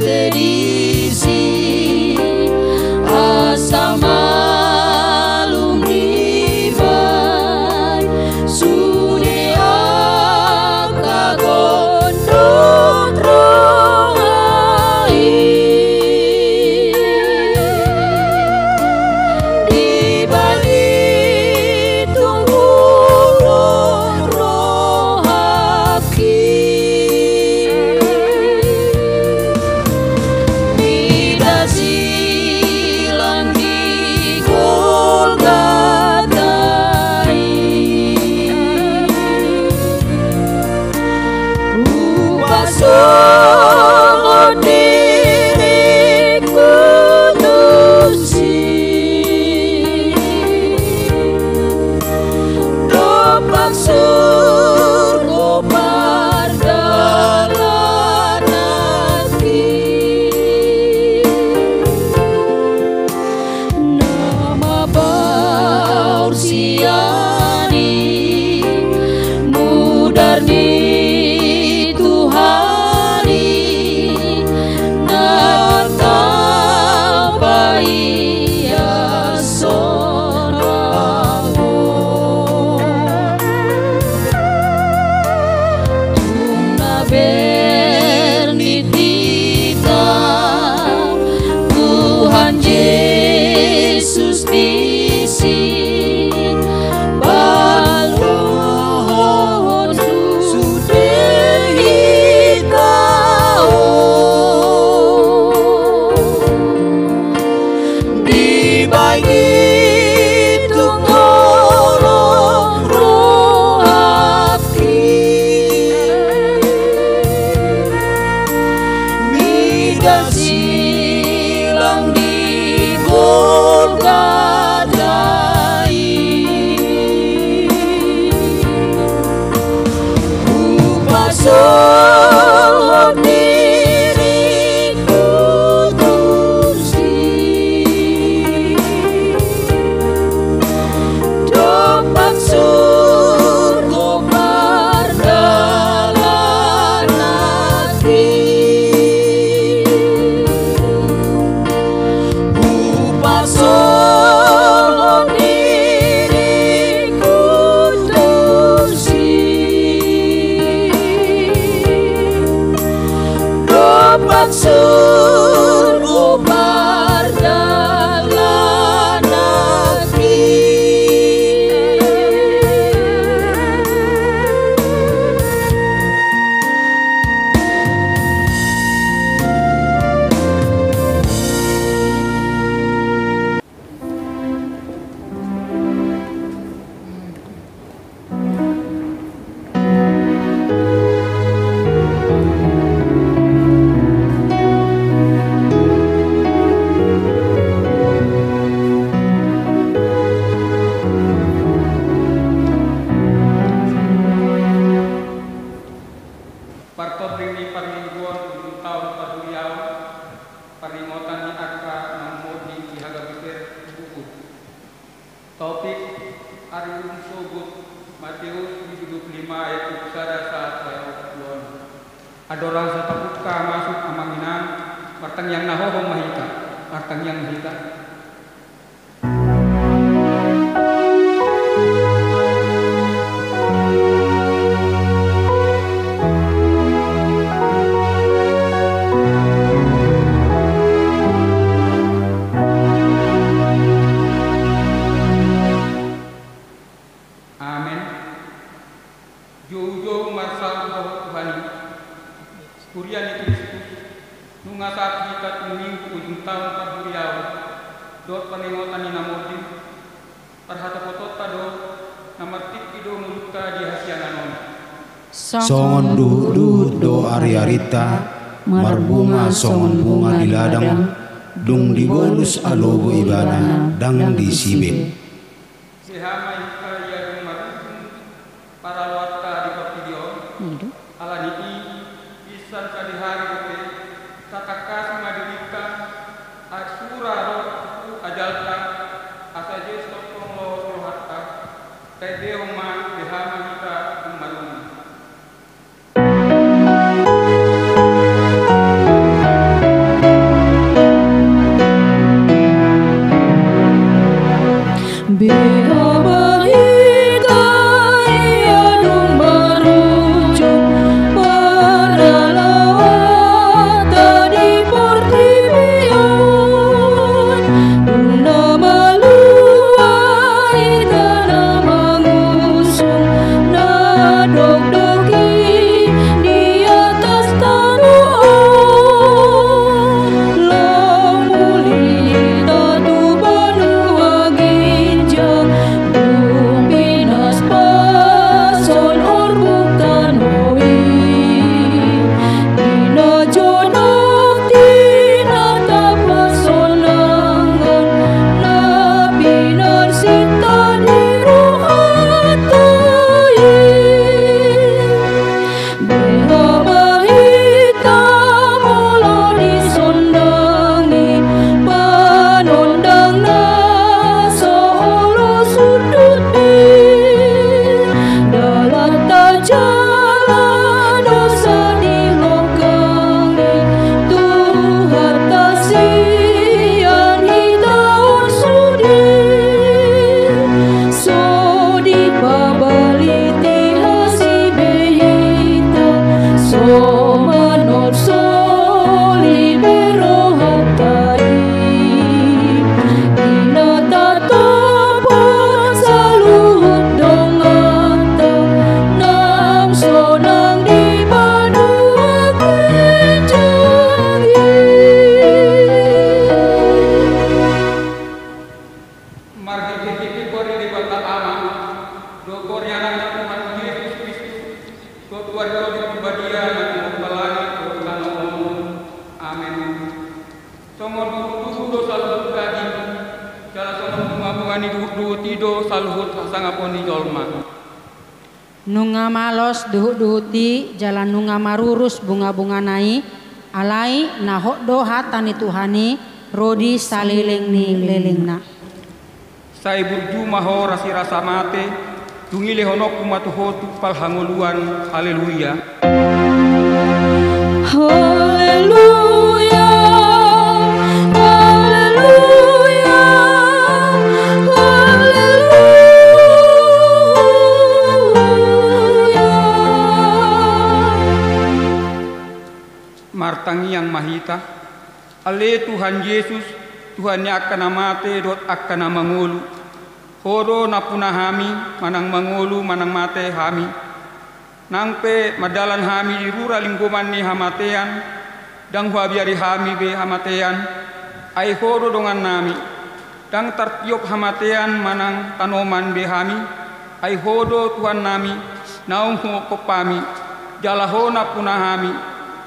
sedisi asa malum dibai sudi aka gondok rohai dibagi tunggu rohaki silang di Golgatai upasung diriku tusi dopak surga pardalan hati siani mudarni Tuhani natapai asonaho tuna bernitita Tuhan Yesus disi silang di Golgatai upasung diriku tusi dopak surga pardalan hati upasung diriku tusi dopak surga pardalan hati Topik Arium Sogut Matius 25 ayat 1 ayat 2. Adorang satapuka masuk amanginan martang yang nahohong mahita martang yang mahita. Jauh-jauh marsal Tuhan Kurian Kristus nungasat kita minggu ujung tahun Paguriau dot panengotan ni namodi parhata potot tado namatik ido mulukta di hasiananon songon do ari-arita marbunga songon bunga di ladang dung di bolus alogo ibana dang di sibe sehama ika ya para luata di video alani isan kali hari kote tatakas madirika asura roh ajalta asaje stokong lo hatta tede uma dehama kita umalum. Tuhani duhut tido saluhut sangaponi jolma. Nunga malos duhut-duhuti jalan nunga marurus bunga-bunga nai alai nahok doha tani Tuhani rodi salileng ni lelengna. Sai burju maho rasi rasa mate tungile honok kumatuhotu pal hanguluan. Haleluya. Haleluya. Martangi yang mahita, ale Tuhan Yesus, Tuhan yang akan amate dot akan mangulu. Horo napuna hami, manang mangulu, manang mate hami. Nangpe madalan hami di rura lingkuman ni hamatean, dang huabiari hami be hamatean, ai horo dongan nami. Dang tartiop hamatean manang tanoman be hami, ai hodo Tuhan nami, naung kopami, jalahona punah hami.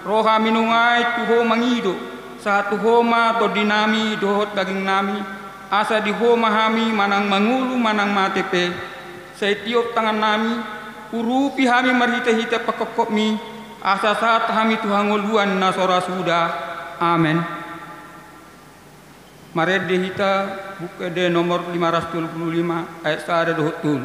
Roha minungai tuho mangido satu homa to dinami dohot daging nami asa di homa hami manang mangulu manang matepe setiop tangan nami urupi hami marhite-hite pakokop mi asa saat hami tuhanguluan nasora sudah. Amen. Marede hita buku de nomor 525 ayat 1 dohot tul.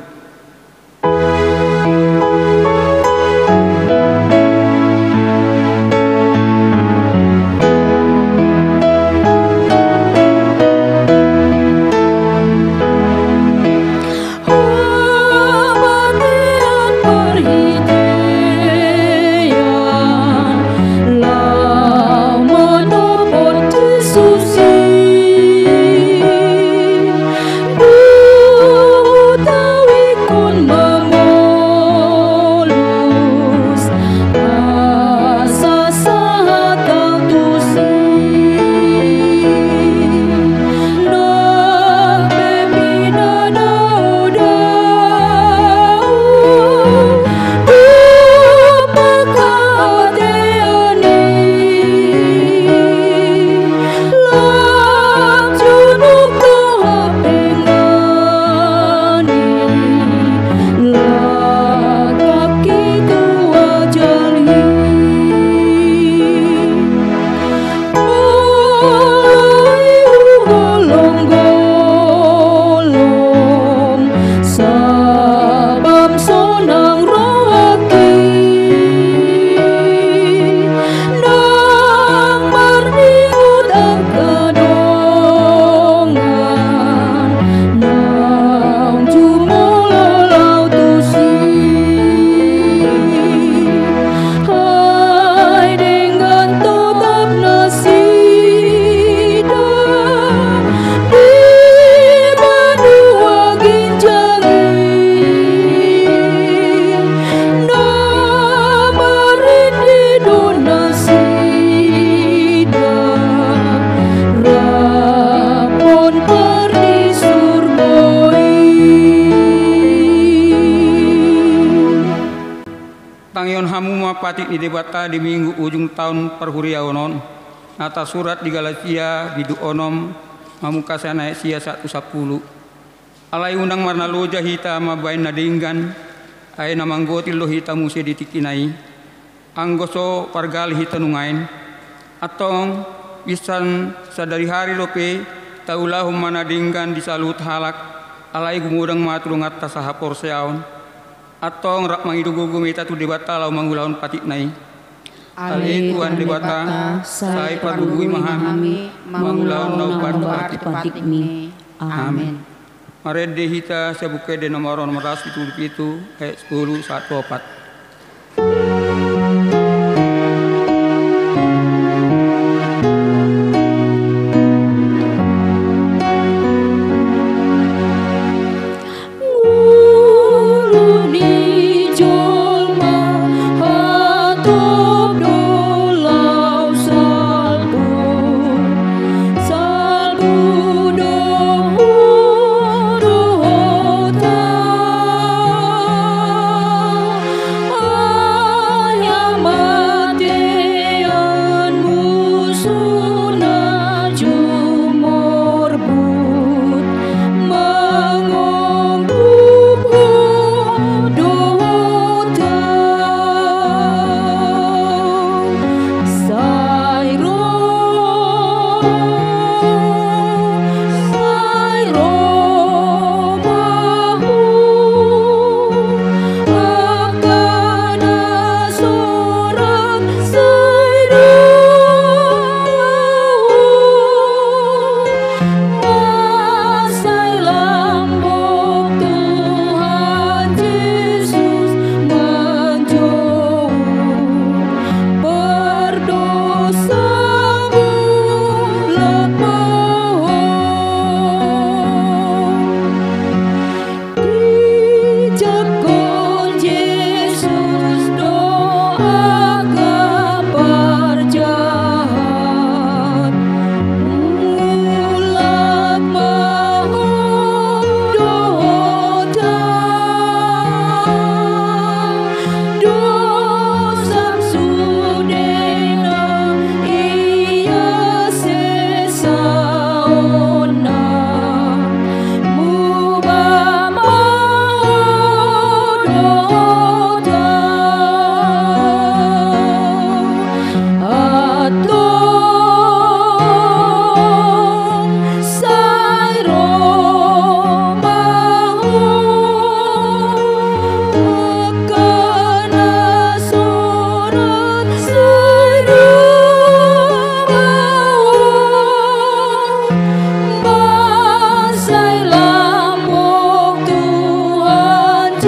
Patik di debata di minggu ujung tahun perhuriaonon nata surat di Galatia bidu onom mamukasana sia 110 alai undang marna loja hita mabain nadinggan ai namanggoti lo hita musi ditikinai anggoso pargal hita nungain atong bisan sadari hari lope taulahum manadinggan disalut halak alai gumudang maturung atas sahapor seaon atong rak mangidugo gumita tu debata lau mangulaon patik nai ali tuan debata sai padugui mahami mangulaon lau patik mi. Amen. Marede hita sebuke de nomor ras itu ayat 10 1 4.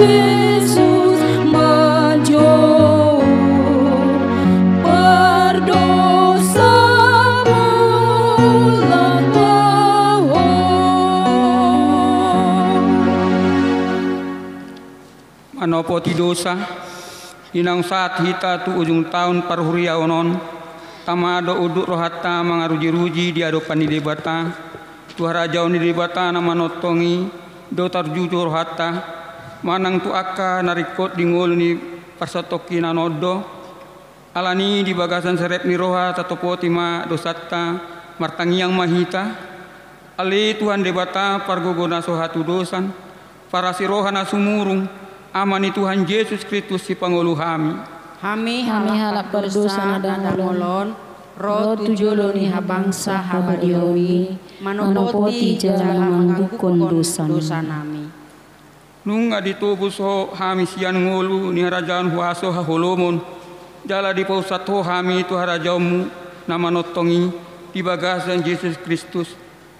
Yesus menjauh berdosamu manopo ti dosa inang saat hita tu ujung tahun parhuria onon tamado uduk rohatta mangaruji-ruji di adopan ni debata tu harajau ni debata nama notongi do tarjuju rohatta manang tu akka narikot di ngol ni parsatoki nanodo alani di bagasan serep ni roha tatopoti ma dosatta martangiang mahita ali Tuhan debata pargogona sohatu dosan para sirohana sumurung amani Tuhan Yesus Kristus si pangulu hami halap berdosa dan ngolon roh tujolo ni habangsa habadiowi manopoti jalan mangukon dosa nami nung aditubus ho hami sian ngolu ni harajaan huaso haholomon jala di pausat ho hami tu harajaumu nama notongi di bagasan Yesus Kristus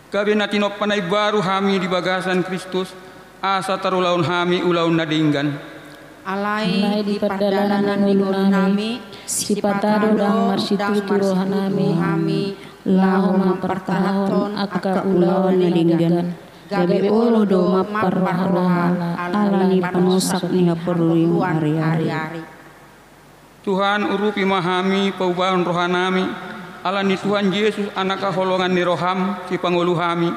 gabe natinop panay baru hami di bagasan Kristus asa tarulaun hami ulaun nadinggan alai di perdalanan nami sipatado dang marsitu rohanami lahoma pertahon akka ulawan nadinggan gabe olo do maparrohala alani panosak ni haporurium hari-hari Tuhan urupi mahami paubahan rohanami alani Tuhan Yesus anak holongan ni roham si pangulu hami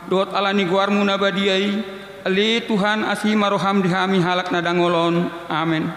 dot alani guarmu nabadiai ali Tuhan asima roham dihami halak nadangolon amin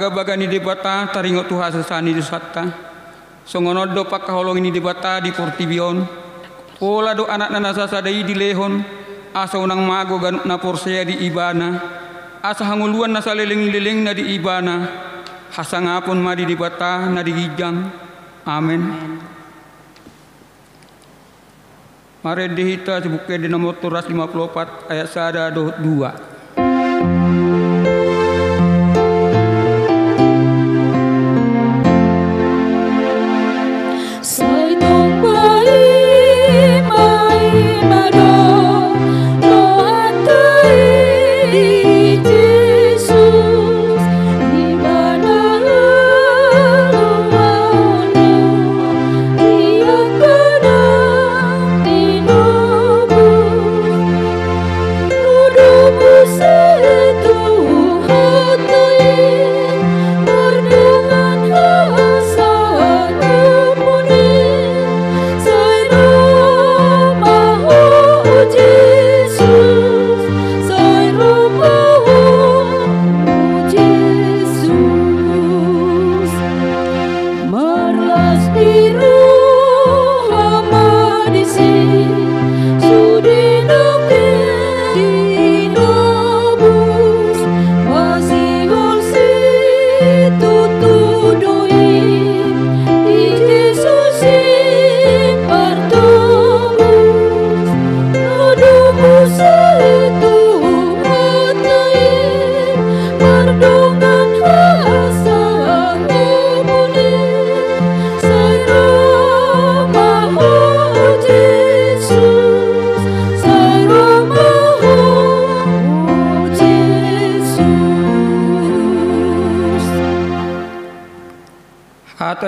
baga-baga ni debata taringot tuha sesani dusatta songonodo pakaholong ini debata di portibion pola do anak nasa sadai di lehon asa unang mago ganuk na porsea di ibana asa hanguluan nasa leleng-leleng na di ibana hasangapon ma di debata na di gijang amen mare dihita sebuke di nomor 54 ayat 1 2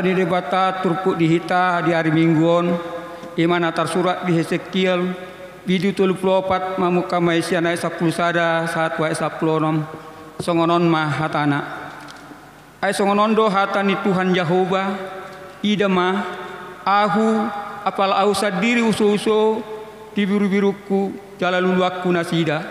Di debata turpuk dihita di hari mingguon imana tersurat di Hesekiel bidu 34 mamuka maisya naik 10 sada saat wa 10 songonon mah hatana Ai songonondo hatani Tuhan Yahova idama ahu apal au sadiri uso-uso di biru-biruku jalaluluakku nasida.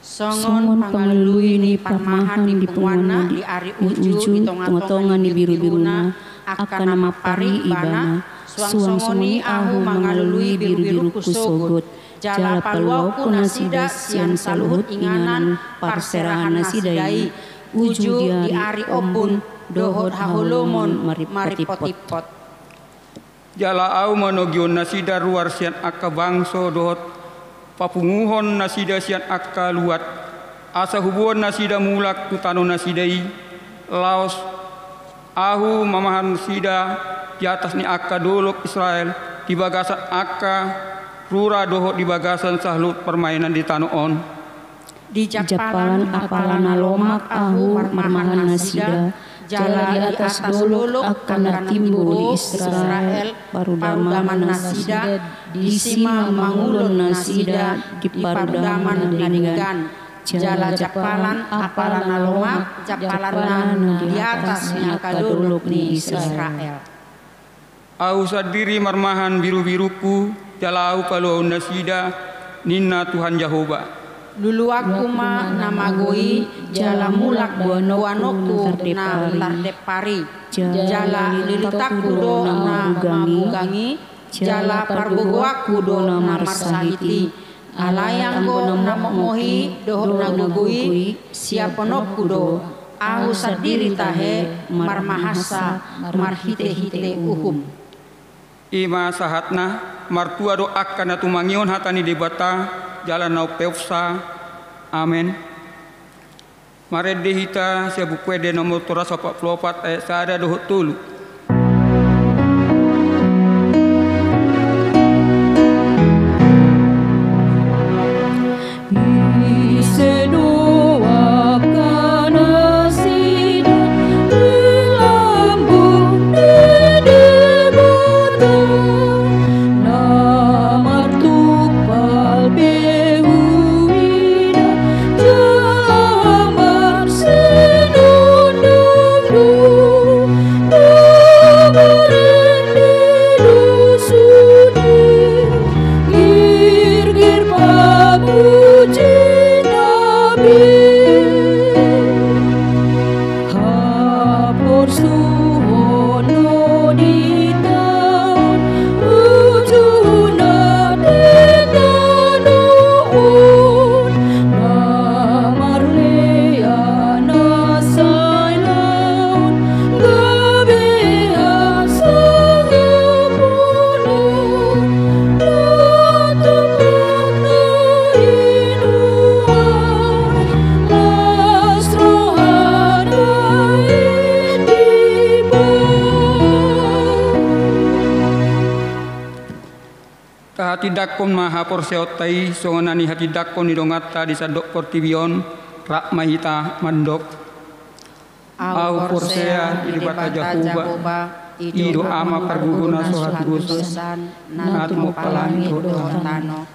Songon pangalui ni parmahan di penguana di ari uju di tonga-tongan di biru-biruna akan nama pari ibana suang-songoni ahu mangalului biru-biruku sogot jala paluauku nasida sian saluhut inganan parserahan nasidai uju di ari obun dohot haholomon maripotipot. Jala au manogion nasida luar sian akka bangso dohot papunguhon nasida sian akka luat asa hubungan nasida mulak tutano nasidai laos ahu mamahan nasida di atas ni akka dolok Israel di bagasan akka rura dohot di bagasan sahlut permainan di tanoon. Di japalan apalana lomak ahu marmahan nasida jala di atas dolok akan timbul di Israel parudaman nasida di sima mangulun nasida di parudaman dengan jala japalan apalana lomak japalan di atas nyaka dolok di Israel. Au sadiri marmahan biru-biruku jala au kalau nasida ninna Tuhan Yahova. Luluaku ma namagoi jala mulak buanoku na tardepari jala lilitaku do na mabugangi jala parbogoaku do na marsahiti alayang go na momohi dohot na gugui siaponokku do ahu sadiri tahe marmahasa marhite-hite uhum. Ima sahatna martua do akan atumangion hatani debata jalan nau peufsa. Amen. Marede hita siabu kwede nomor 344 ayat sada dohot tulu. Hatidakon maha porseotai songonani hatidakon idongata di sadok portibion rak mahita mandok au porsea di bata jahuba ido ama perguguna sohat gusan natmo palangi dontano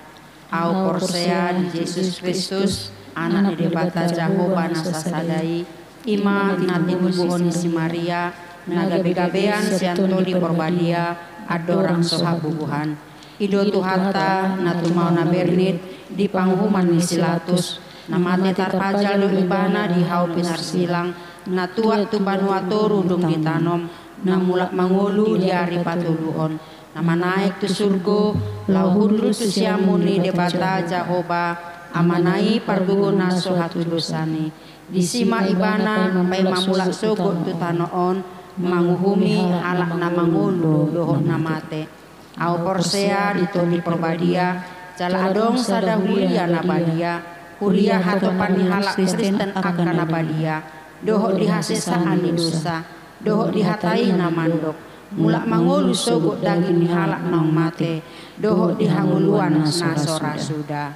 au porsea di Yesus Kristus anak di bata jahuba nasasadai ima tinati buhon si Maria nagabe-gabean sianto di porbadia adorang sohabubuhan Ido tuhata natu mau na bernit di panghuman ni silatus namate tarpajal do ibana di hau pinar silang natua tu banuato rudung ditanom namulak mangulu di ari patuluhon nama naik tu surgo lau hundru tu siamun ni debata Jahoba amanai parguguna sohatu dosani di sima ibana pai mamulak sogot tu tanoon manguhumi alak na mangulu dohon namate au porsea ditoni perbadia jala adong sada huria nabadia huria hatopan di halak Kristen akan nabadia dohok dihasesaan di dosa dohok dihatai namandok mulak mangulu sogot daging di halak nang mate dohok dihanguluan nasora sudah.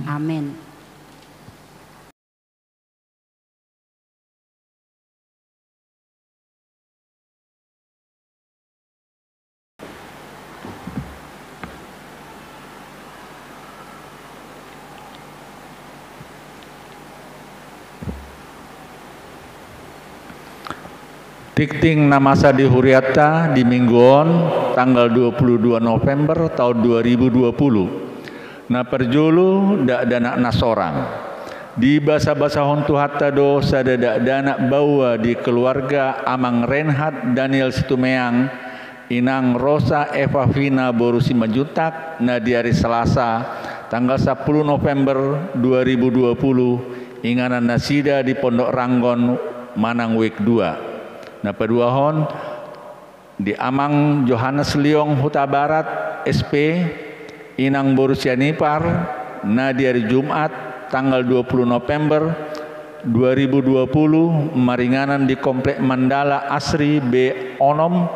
Amin. Tikting namasa di Huriata di mingguon tanggal 22 November tahun 2020. Na perjulu dak dana nasorang. Di bahasa-bahasa hontu hatta do sadada dana bawa di keluarga Amang Renhat Daniel Situmeang Inang Rosa Eva Vina Borusi Majutak na di hari Selasa tanggal 10 November 2020 inganan nasida di Pondok Ranggon Manang Week 2. Na peduahon di Amang Johannes Liong Huta Barat SP Inang Borusianipar na di hari Jumat tanggal 20 November 2020 maringanan di Komplek Mandala Asri B Onom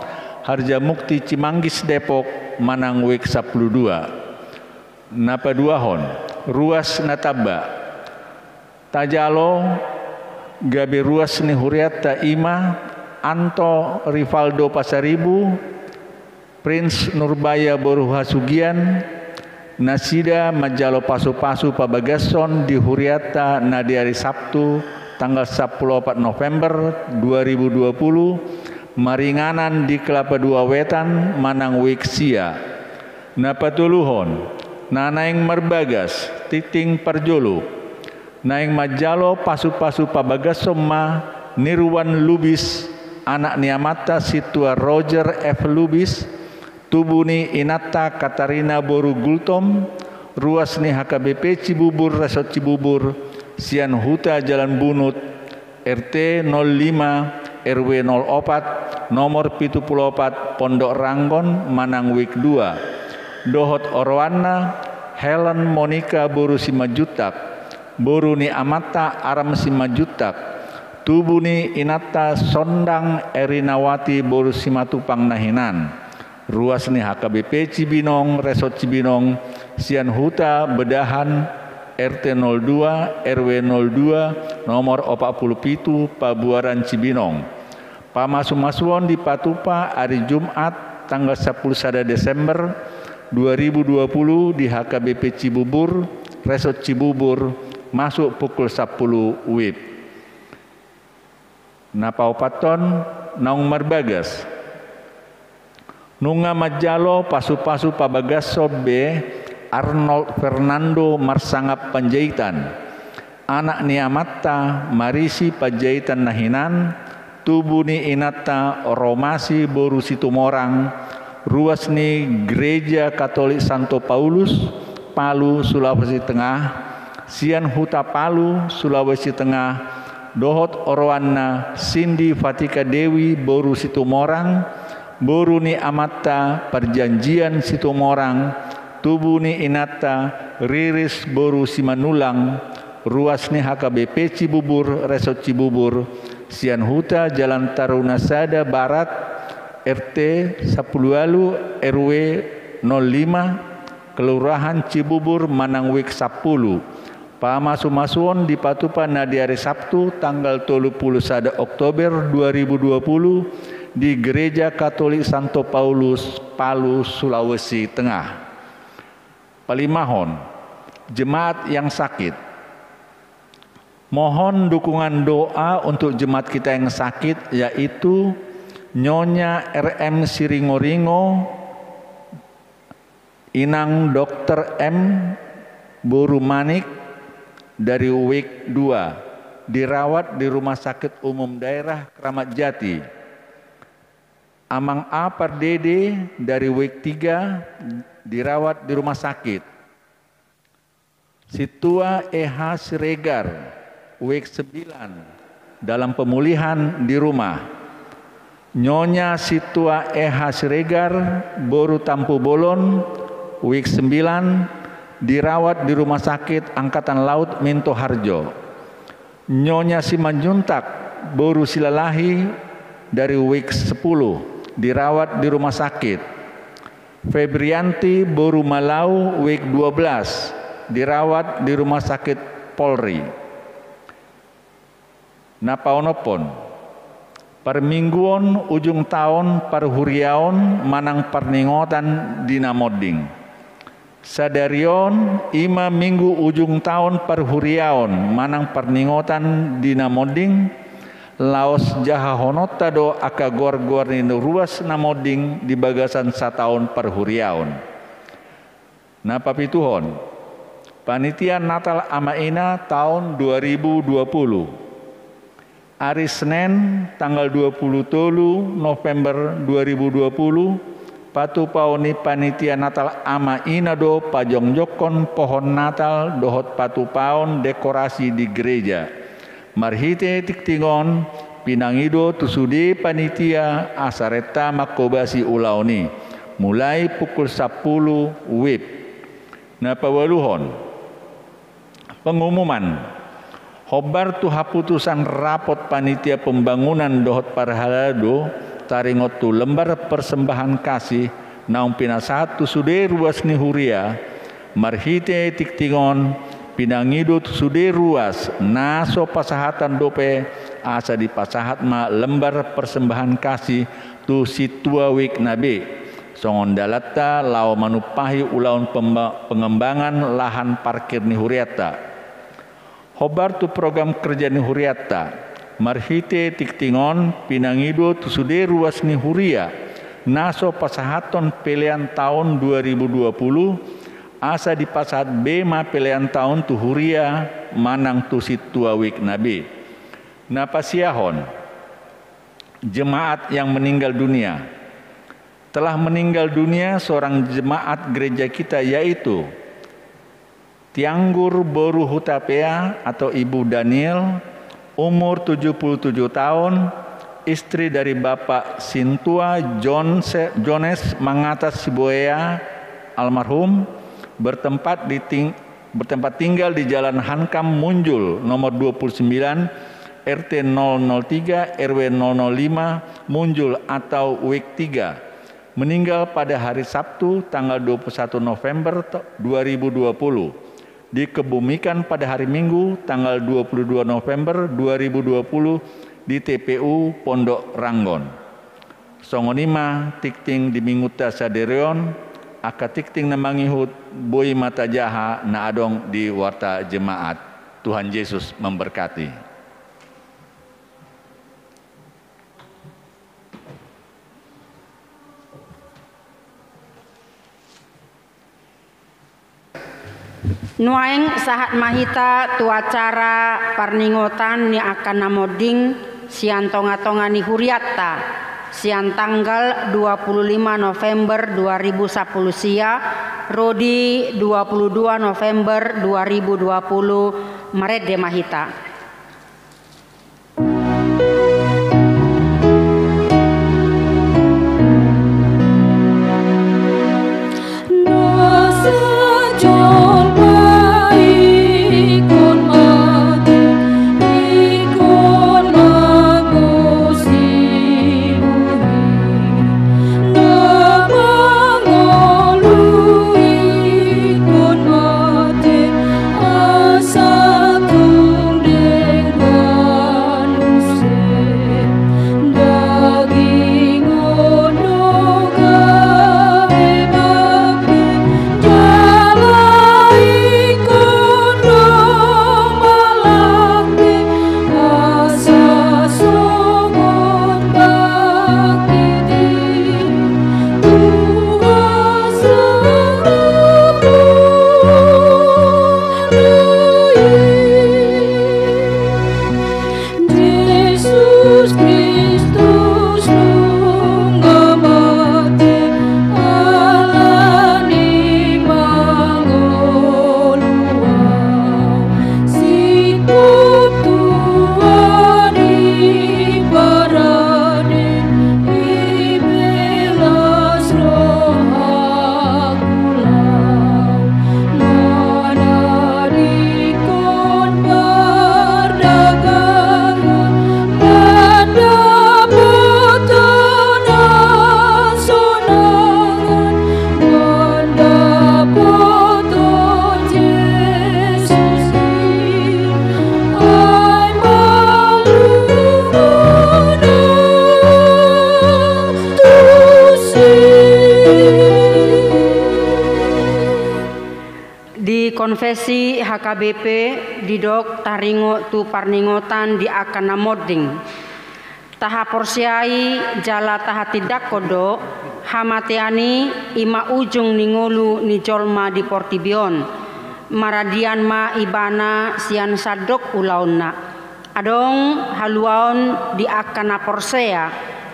Harjamukti Cimanggis Depok Manang Week 12. Na peduahon ruas nataba Tajalo gabe ruas ni Huriata Ima Anto Rivaldo Pasaribu, Prince Nurbaya Boruha Sugian, Nasida Majalo Pasu-Pasu Pabagason di Huriata na di hari Sabtu tanggal 14 November 2020 maringanan di Kelapa Dua Wetan Manang Wiksia. Na patuluhon nanaing Marbagas Titing Parjolo naing Majalo Pasu-Pasu Pabagason ma Nirwan Lubis anak niamata situa Roger F. Lubis, tubuni Inata Katarina Boru Gultom, ruas ni HKBP Cibubur Resort Cibubur, Sian Huta Jalan Bunut, RT 05 RW 04 nomor 74 Pondok Ranggon Manang Week 2. Dohot Orwana Helen Monica Boru Simajutak, Boru ni Amata Aram Simajutak, Tubuni Inata Sondang Erinawati Boru Simatupang Nahinan, ruas ni HKBP Cibinong Resort Cibinong, Sian Huta Bedahan RT 02 RW 02 nomor 47 Pabuaran Cibinong. Pamasu-masuon di Patupa hari Jumat tanggal 10 Desember 2020 di HKBP Cibubur Resort Cibubur masuk pukul 10 WIB. Na paupaton naung Marbagas Nunga Majalo Pasu-Pasu Pabagaso B Arnold Fernando Marsangap Panjaitan, anak niamata Marisi Panjaitan Nahinan, tubuni Inata Romasi Boru Situmorang, ruas ni Gereja Katolik Santo Paulus Palu Sulawesi Tengah, Sian Huta Palu Sulawesi Tengah, Dohot Orwana Cindy Fatika Dewi Boru Situmorang, Boru ni Amata Perjanjian Situmorang, tubuni Inata Riris Boru Simanulang, ruas ni HKBP Cibubur Resort Cibubur, Sian Huta Jalan Tarunasada Barat RT 10 RW 05 Kelurahan Cibubur Manang Week 10. Pamasu-masuon di Patupa na di hari Sabtu tanggal 31 Oktober 2020 di Gereja Katolik Santo Paulus Palu Sulawesi Tengah. Palimahon jemaat yang sakit. Mohon dukungan doa untuk jemaat kita yang sakit, yaitu Nyonya RM Siringoringo, Inang Dr. M Boru Manik dari Week 2 dirawat di Rumah Sakit Umum Daerah Kramat Jati. Amang A Pardede dari Week 3 dirawat di rumah sakit. Situa EH Siregar Week 9 dalam pemulihan di rumah. Nyonya Situa EH Siregar Boru Tampu Bolon Week 9 dirawat di Rumah Sakit Angkatan Laut Minto Harjo. Nyonya Simanjuntak Boru Silalahi dari Week 10 dirawat di rumah sakit. Febrianti Boru Malau Week 12 dirawat di Rumah Sakit Polri. Napaonopon permingguon ujung tahun perhuriaon manang perningotan dina moding. Sadarion ima minggu ujung tahun perhuriaon manang perningotan dina moding laos jaha honota do aka gor-gor ni ruas namoding di bagasan sataun perhuriaun. Na papituhon, panitia Natal Amaina tahun 2020. Hari Senin tanggal 27 November 2020 patu pauni panitia Natal Amaina do pajongjokon pohon Natal dohot patu paun dekorasi di gereja. Marhite tiktingon pinangido tusudi panitia asareta makobasi ulauni mulai pukul 10 WIB. Na pawaluhon pengumuman hobar tu haputusan rapot panitia pembangunan dohot parhalado taringot tu lembar persembahan kasih naung pinasat tu sude ruas ni huria marhite tiktingon pinangido tu sude ruas naso pasahatan dope asa di pasahat ma lembar persembahan kasih tu situa wik nabe songon dalatta lau manupahi ulaun pengembangan lahan parkir ni huriata. Hobar tu program kerja ni huriata marhite tiktingon pinangido tu sude ruas ni huria naso pasahaton pilihan tahun 2020 asa di pasahat B ma pilihan tahun tu huria manang tu situa wik nabi. Na pasiahon jemaat yang meninggal dunia. Telah meninggal dunia seorang jemaat gereja kita yaitu Tianggur Boru Hutapea atau Ibu Daniel, umur 77 tahun, istri dari Bapak Sintua Jones Mangatas Siboya almarhum, bertempat tinggal di Jalan Hankam Munjul nomor 29 RT 003 RW 005 Munjul atau WIK 3. Meninggal pada hari Sabtu tanggal 21 November 2020. Dikebumikan pada hari Minggu tanggal 22 November 2020 di TPU Pondok Ranggon. Songonima tikting di Minguta Sadereon, aka tikting namangihut boi mata jaha na adong di warta jemaat. Tuhan Yesus memberkati. Nuaeng sahat mahita tu acara parningotan ni akan namoding sian tonga-tonga ni huriatta sian tanggal 25 November 2010 sia rodi 22 November 2020 Marede mahita. Asa tung prosesi HKBP didok taringo tu parningotan di akana moding. Taha porsiai jala taha tidak kodo hamateani ima ujung ningolu ni jolma di portibion. Maradian ma ibana sian sadok ulauna. Adong haluaon di akana porsea.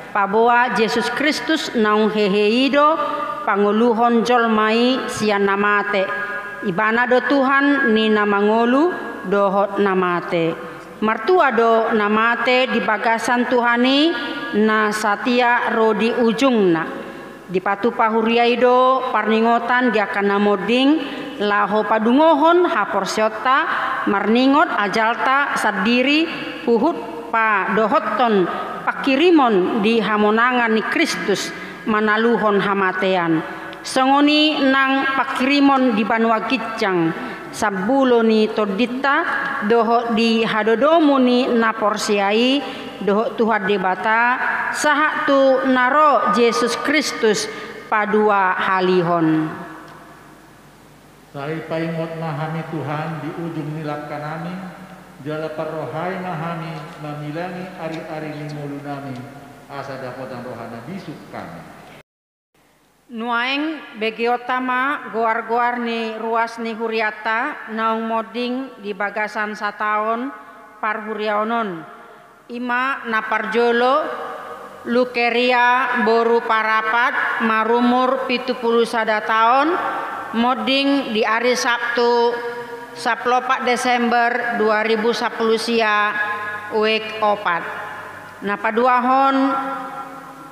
Paboa Yesus Kristus naung heheido panguluhon jolmai sian namate. Ibana do Tuhan ni namangolu dohot namate. Martua do namate di bagasan Tuhani na satia rodi ujungna. Di patu pahuriaido parningotan dia kana moding laho padungohon haporsiota marningot ajalta sadiri puhut pa dohotton pakirimon di hamonangan ni Kristus manaluhon hamatean. Songoni nang pakirimon di Banua Gicang sabulo ni todita doho di hadodomu ni naporsiai doho Tuhan debata saha tu naro Yesus Kristus padua halihon. Sai paingot mahami Tuhan di ujung nilak kanami jala parrohai mahami mamilangi ari-ari limulu nami asa dapotan rohana bisuk kami. Nuaeng begiotama goar-goar ni ruas ni huriata naung moding di bagasan sataon par huriaonon. Ima naparjolo lukeria boru parapat marumur 71 taon moding di hari Sabtu 14 Desember 2010 sia wek opat. Napaduahon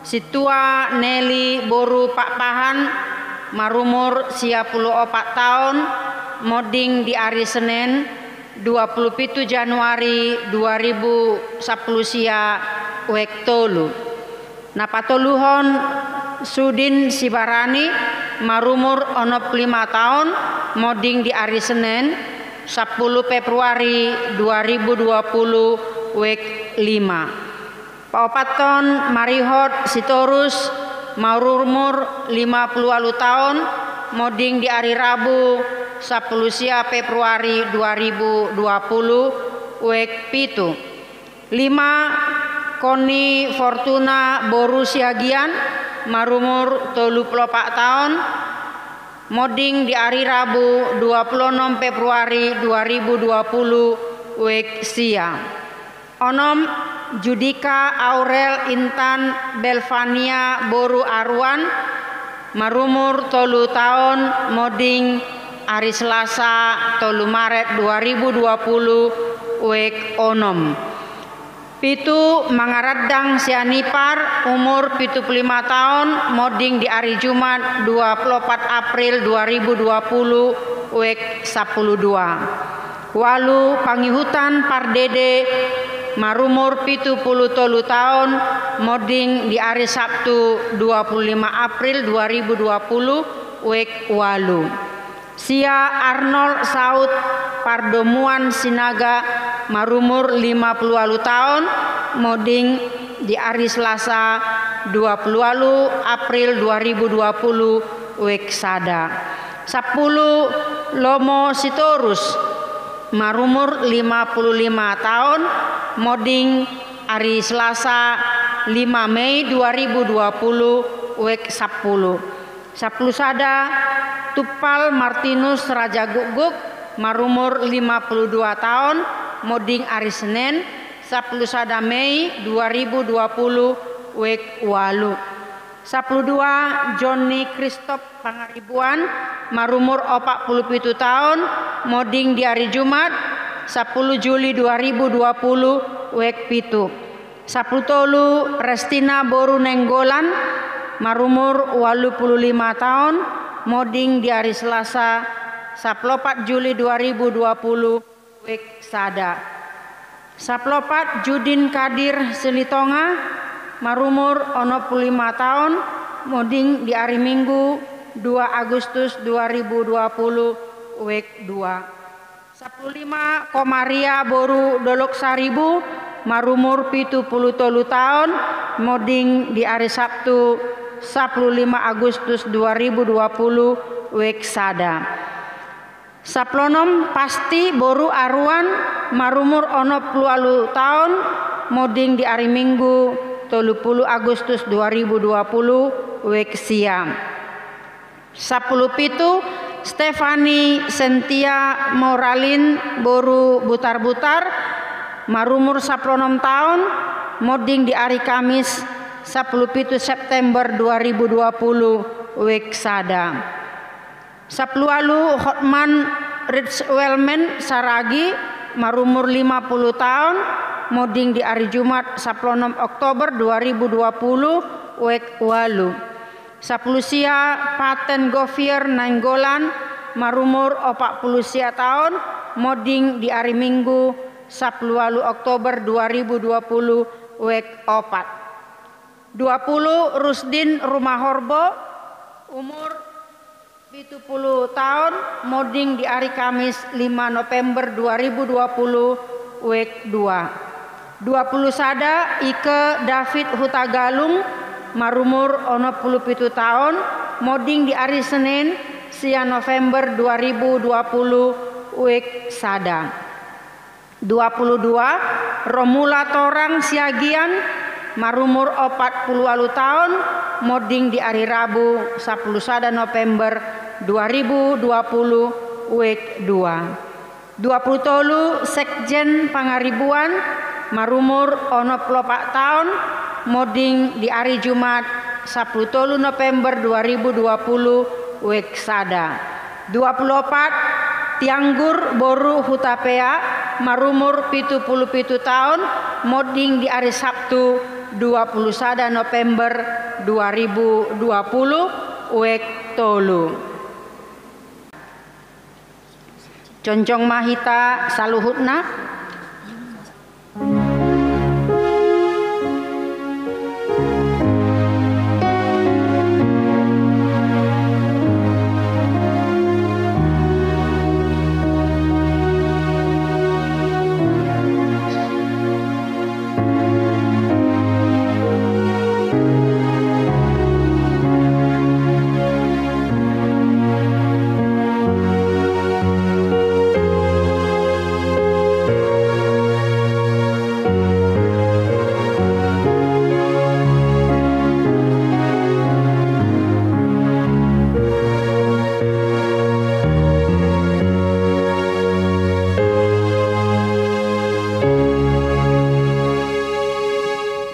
Situa Nelly boru Pak Pahan marumur 54 tahun moding di hari Senin 27 Januari 2010 sia wek tolu. Napatoluhon Sudin Sibarani marumur 65 tahun moding di hari Senin 10 Februari 2020 wek 5. Paopaton Marihot Sitorus marumur 50 tahun moding di hari Rabu 10 sia Februari 2020 wek pitu. 5 Koni Fortuna boru siagian marumur 34 tahun moding di hari Rabu 26 Februari 2020 wek sia. Onom Judika Aurel Intan Belvania boru Arwan marumur 3 tahun moding hari Selasa 3 Maret 2020 wek onom. Pitu Mangaradang Sianipar umur 75 tahun moding di hari Jumat 24 April 2020 wek 12. Walu Pangihutan Pardede marumur 73 tahun moding di hari Sabtu 25 April 2020 wek walu. Sia Arnold Saud Pardomuan Sinaga marumur 50 tahun moding di hari Selasa 20 April 2020 wek sada. 10 Lomo Sitorus marumur 55 tahun moding hari Selasa 5 Mei 2020 wek 10. 10 sada Tupal Martinus Raja Guguk marumur 52 tahun moding hari Senin 10 sada Mei 2020 wek walu. 12 Johnny Christoph Pangaribuan marumur 47 tahun moding di hari Jumat 10 Juli 2020 wek pitu. 10 Restina Boru Nenggolan marumur 85 tahun moding di hari Selasa 14 Juli 2020 wek sada. 14 Judin Kadir Selitonga marumur 65 tahun moding di hari Minggu 2 Agustus 2020 wek 2. 15 Komaria Boru Dolok Saribu marumur 73 tahun moding di hari Sabtu 15 Agustus 2020 wek sada. Saplonom pasti boru aruan marumur 60 tahun moding di hari Minggu 30 Agustus 2020 wek siang. 17 Stefani Sentia Moralin boru butar-butar marumur 16 tahun moding di hari Kamis 17 September 2020 wek sada. 10 Hotman Ritzwelmen Saragi marumur 50 tahun moding di hari Jumat 16 Oktober 2020 wek walu. 10 sia Paten Govier Nainggolan marumur 40 sia tahun moding di hari Minggu 10 Oktober 2020 wek opat. 20 Rusdin Rumahorbo umur 70 tahun moding di hari Kamis 5 November 2020 wek 2. 20 sada Ike David Hutagalung marumur 67 tahun moding di hari Senin 9 November 2020 wek sada. 22 Romula Torang Siagian marumur 40 tahun moding di hari Rabu 10 sada November 2020 wek 2. 20 tolu Sekjen Pangaribuan marumur 64 tahun moding di hari Jumat 10 tolu November 2020 wek sada. 24 Tianggur Boru Hutapea marumur 77 tahun moding di hari Sabtu 20 sada November 2020 wek tolu. Concong mahita saluhutna.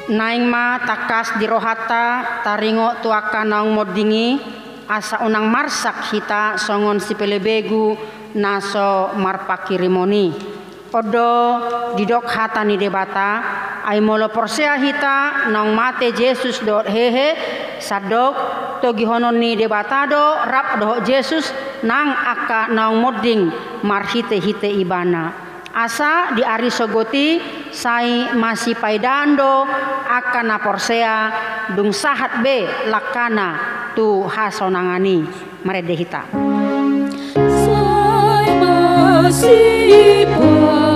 Naing ma takas dirohata taringo tuaka naung modingi asa unang marsak hita songon si pelebegu naso marpakirimoni odo didok hata ni debata ai molo porsea hita naung mate Yesus dot hehe sadok togi honon ni debata do rap do Yesus nang aka naung moding marhite hite ibana asa di ari sogoti sai masih paidando akana porsea dung sahat be lakana tu hasonangani maredehita Sai masih Tuhan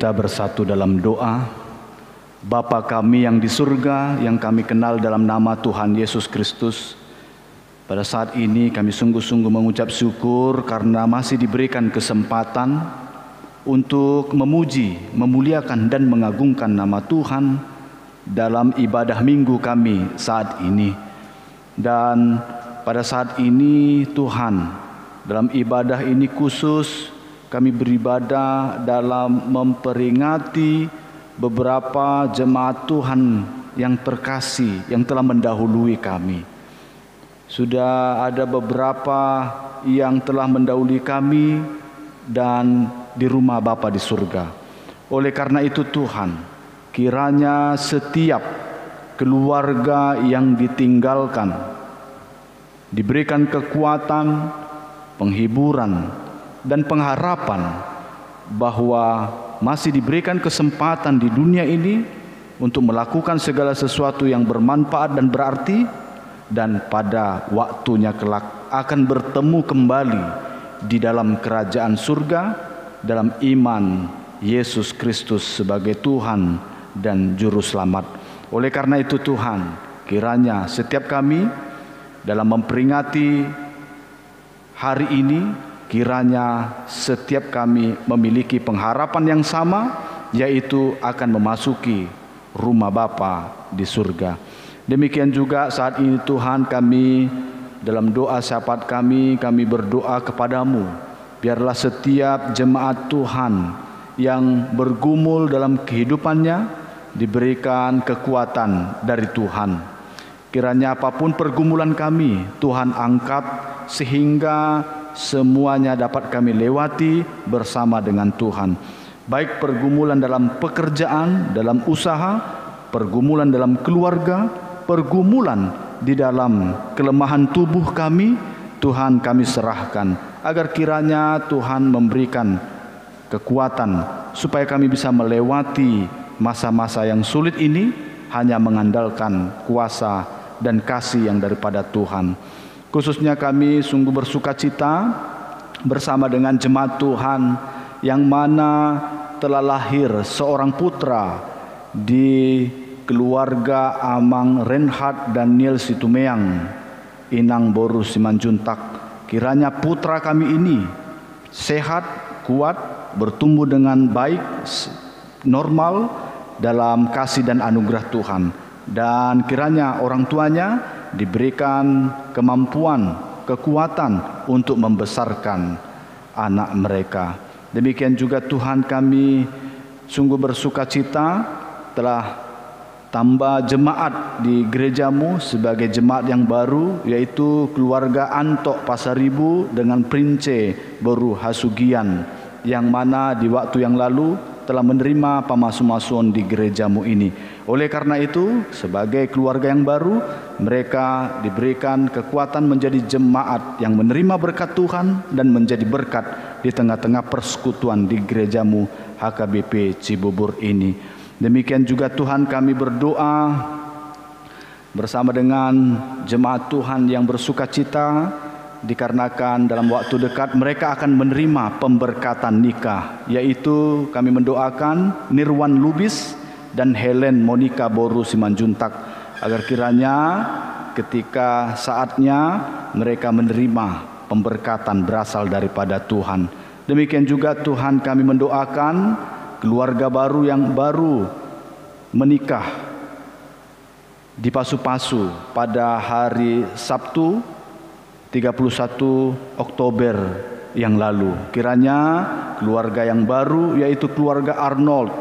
Kita bersatu dalam doa. Bapa kami yang di surga, yang kami kenal dalam nama Tuhan Yesus Kristus, pada saat ini kami sungguh-sungguh mengucap syukur karena masih diberikan kesempatan untuk memuji, memuliakan dan mengagungkan nama Tuhan dalam ibadah minggu kami saat ini. Dan pada saat ini Tuhan, dalam ibadah ini khusus kami beribadah dalam memperingati beberapa jemaat Tuhan yang terkasih yang telah mendahului kami. Sudah ada beberapa yang telah mendahului kami dan di rumah Bapa di surga. Oleh karena itu Tuhan, kiranya setiap keluarga yang ditinggalkan diberikan kekuatan, penghiburan, dan pengharapan bahwa masih diberikan kesempatan di dunia ini untuk melakukan segala sesuatu yang bermanfaat dan berarti, dan pada waktunya kelak akan bertemu kembali di dalam kerajaan surga dalam iman Yesus Kristus sebagai Tuhan dan Juru Selamat. Oleh karena itu Tuhan, kiranya setiap kami dalam memperingati hari ini, kiranya setiap kami memiliki pengharapan yang sama, yaitu akan memasuki rumah Bapa di surga. Demikian juga saat ini Tuhan, kami dalam doa syafaat kami berdoa kepadamu, biarlah setiap jemaat Tuhan yang bergumul dalam kehidupannya diberikan kekuatan dari Tuhan. Kiranya apapun pergumulan kami, Tuhan angkat sehingga semuanya dapat kami lewati bersama dengan Tuhan. Baik pergumulan dalam pekerjaan, dalam usaha, pergumulan dalam keluarga, pergumulan di dalam kelemahan tubuh kami, Tuhan kami serahkan, agar kiranya Tuhan memberikan kekuatan supaya kami bisa melewati masa-masa yang sulit ini hanya mengandalkan kuasa dan kasih yang daripada Tuhan. Khususnya kami sungguh bersuka cita bersama dengan jemaat Tuhan yang mana telah lahir seorang putra di keluarga Amang Reinhard Daniel Situmeang, Inang Boru Simanjuntak. Kiranya putra kami ini sehat, kuat, bertumbuh dengan baik, normal dalam kasih dan anugerah Tuhan. Dan kiranya orang tuanya diberikan kemampuan, kekuatan untuk membesarkan anak mereka. Demikian juga Tuhan, kami sungguh bersuka cita telah tambah jemaat di gerejamu sebagai jemaat yang baru, yaitu keluarga Antok Pasaribu dengan Prince Boru Hasugian, yang mana di waktu yang lalu telah menerima pemasu-masuan di gerejamu ini. Oleh karena itu, sebagai keluarga yang baru, mereka diberikan kekuatan menjadi jemaat yang menerima berkat Tuhan dan menjadi berkat di tengah-tengah persekutuan di gerejamu HKBP Cibubur ini. Demikian juga Tuhan, kami berdoa bersama dengan jemaat Tuhan yang bersuka cita dikarenakan dalam waktu dekat mereka akan menerima pemberkatan nikah, yaitu kami mendoakan Nirwan Lubis dan Helen Monica Boru Simanjuntak, agar kiranya ketika saatnya mereka menerima pemberkatan berasal daripada Tuhan. Demikian juga Tuhan, kami mendoakan keluarga baru yang baru menikah di Pasu-Pasu pada hari Sabtu 31 Oktober yang lalu. Kiranya keluarga yang baru, yaitu keluarga Arnold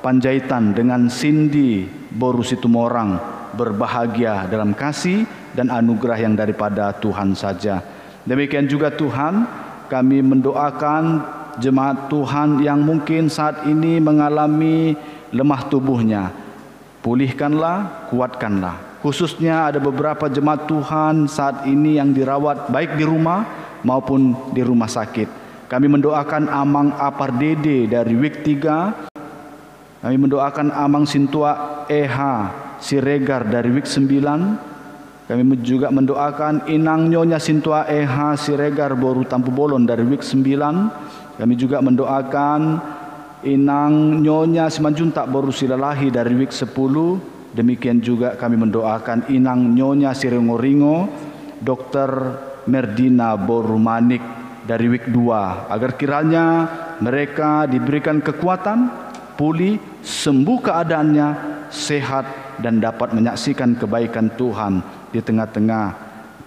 Panjaitan dengan Cindy Boru Situmorang, berbahagia dalam kasih dan anugerah yang daripada Tuhan saja. Demikian juga Tuhan, kami mendoakan jemaat Tuhan yang mungkin saat ini mengalami lemah tubuhnya. Pulihkanlah, kuatkanlah. Khususnya ada beberapa jemaat Tuhan saat ini yang dirawat baik di rumah maupun di rumah sakit. Kami mendoakan Amang Apar Dede dari Wik 3. Kami mendoakan Amang Sintua EH Siregar dari Wik 9. Kami juga mendoakan Inang Nyonya Sintua EH Siregar Boru Tampu Bolon dari Wik 9. Kami juga mendoakan Inang Nyonya Simanjuntak baru silalahi dari week 10. Demikian juga kami mendoakan Inang Nyonya Siringo-Ringo, Dr. Merdina Borumanik dari week 2, agar kiranya mereka diberikan kekuatan, pulih, sembuh keadaannya, sehat, dan dapat menyaksikan kebaikan Tuhan di tengah-tengah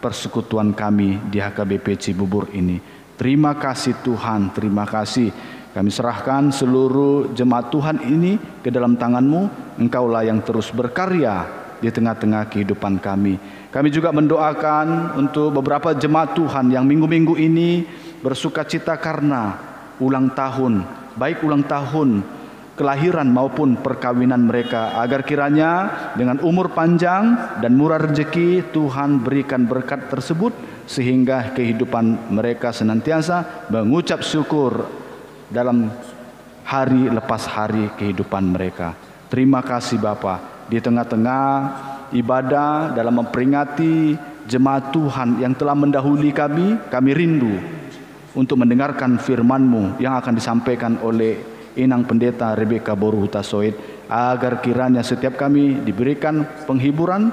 persekutuan kami di HKBP Cibubur ini. Terima kasih Tuhan, terima kasih. Kami serahkan seluruh jemaat Tuhan ini ke dalam tangan-Mu. Engkaulah yang terus berkarya di tengah-tengah kehidupan kami. Kami juga mendoakan untuk beberapa jemaat Tuhan yang minggu-minggu ini bersukacita karena ulang tahun, baik ulang tahun kelahiran maupun perkawinan mereka, agar kiranya dengan umur panjang dan murah rezeki Tuhan berikan berkat tersebut, sehingga kehidupan mereka senantiasa mengucap syukur dalam hari lepas hari kehidupan mereka. Terima kasih Bapa, di tengah-tengah ibadah dalam memperingati jemaat Tuhan yang telah mendahului kami rindu untuk mendengarkan firman-Mu yang akan disampaikan oleh Inang Pendeta Rebeka Boruhuta Soid, agar kiranya setiap kami diberikan penghiburan,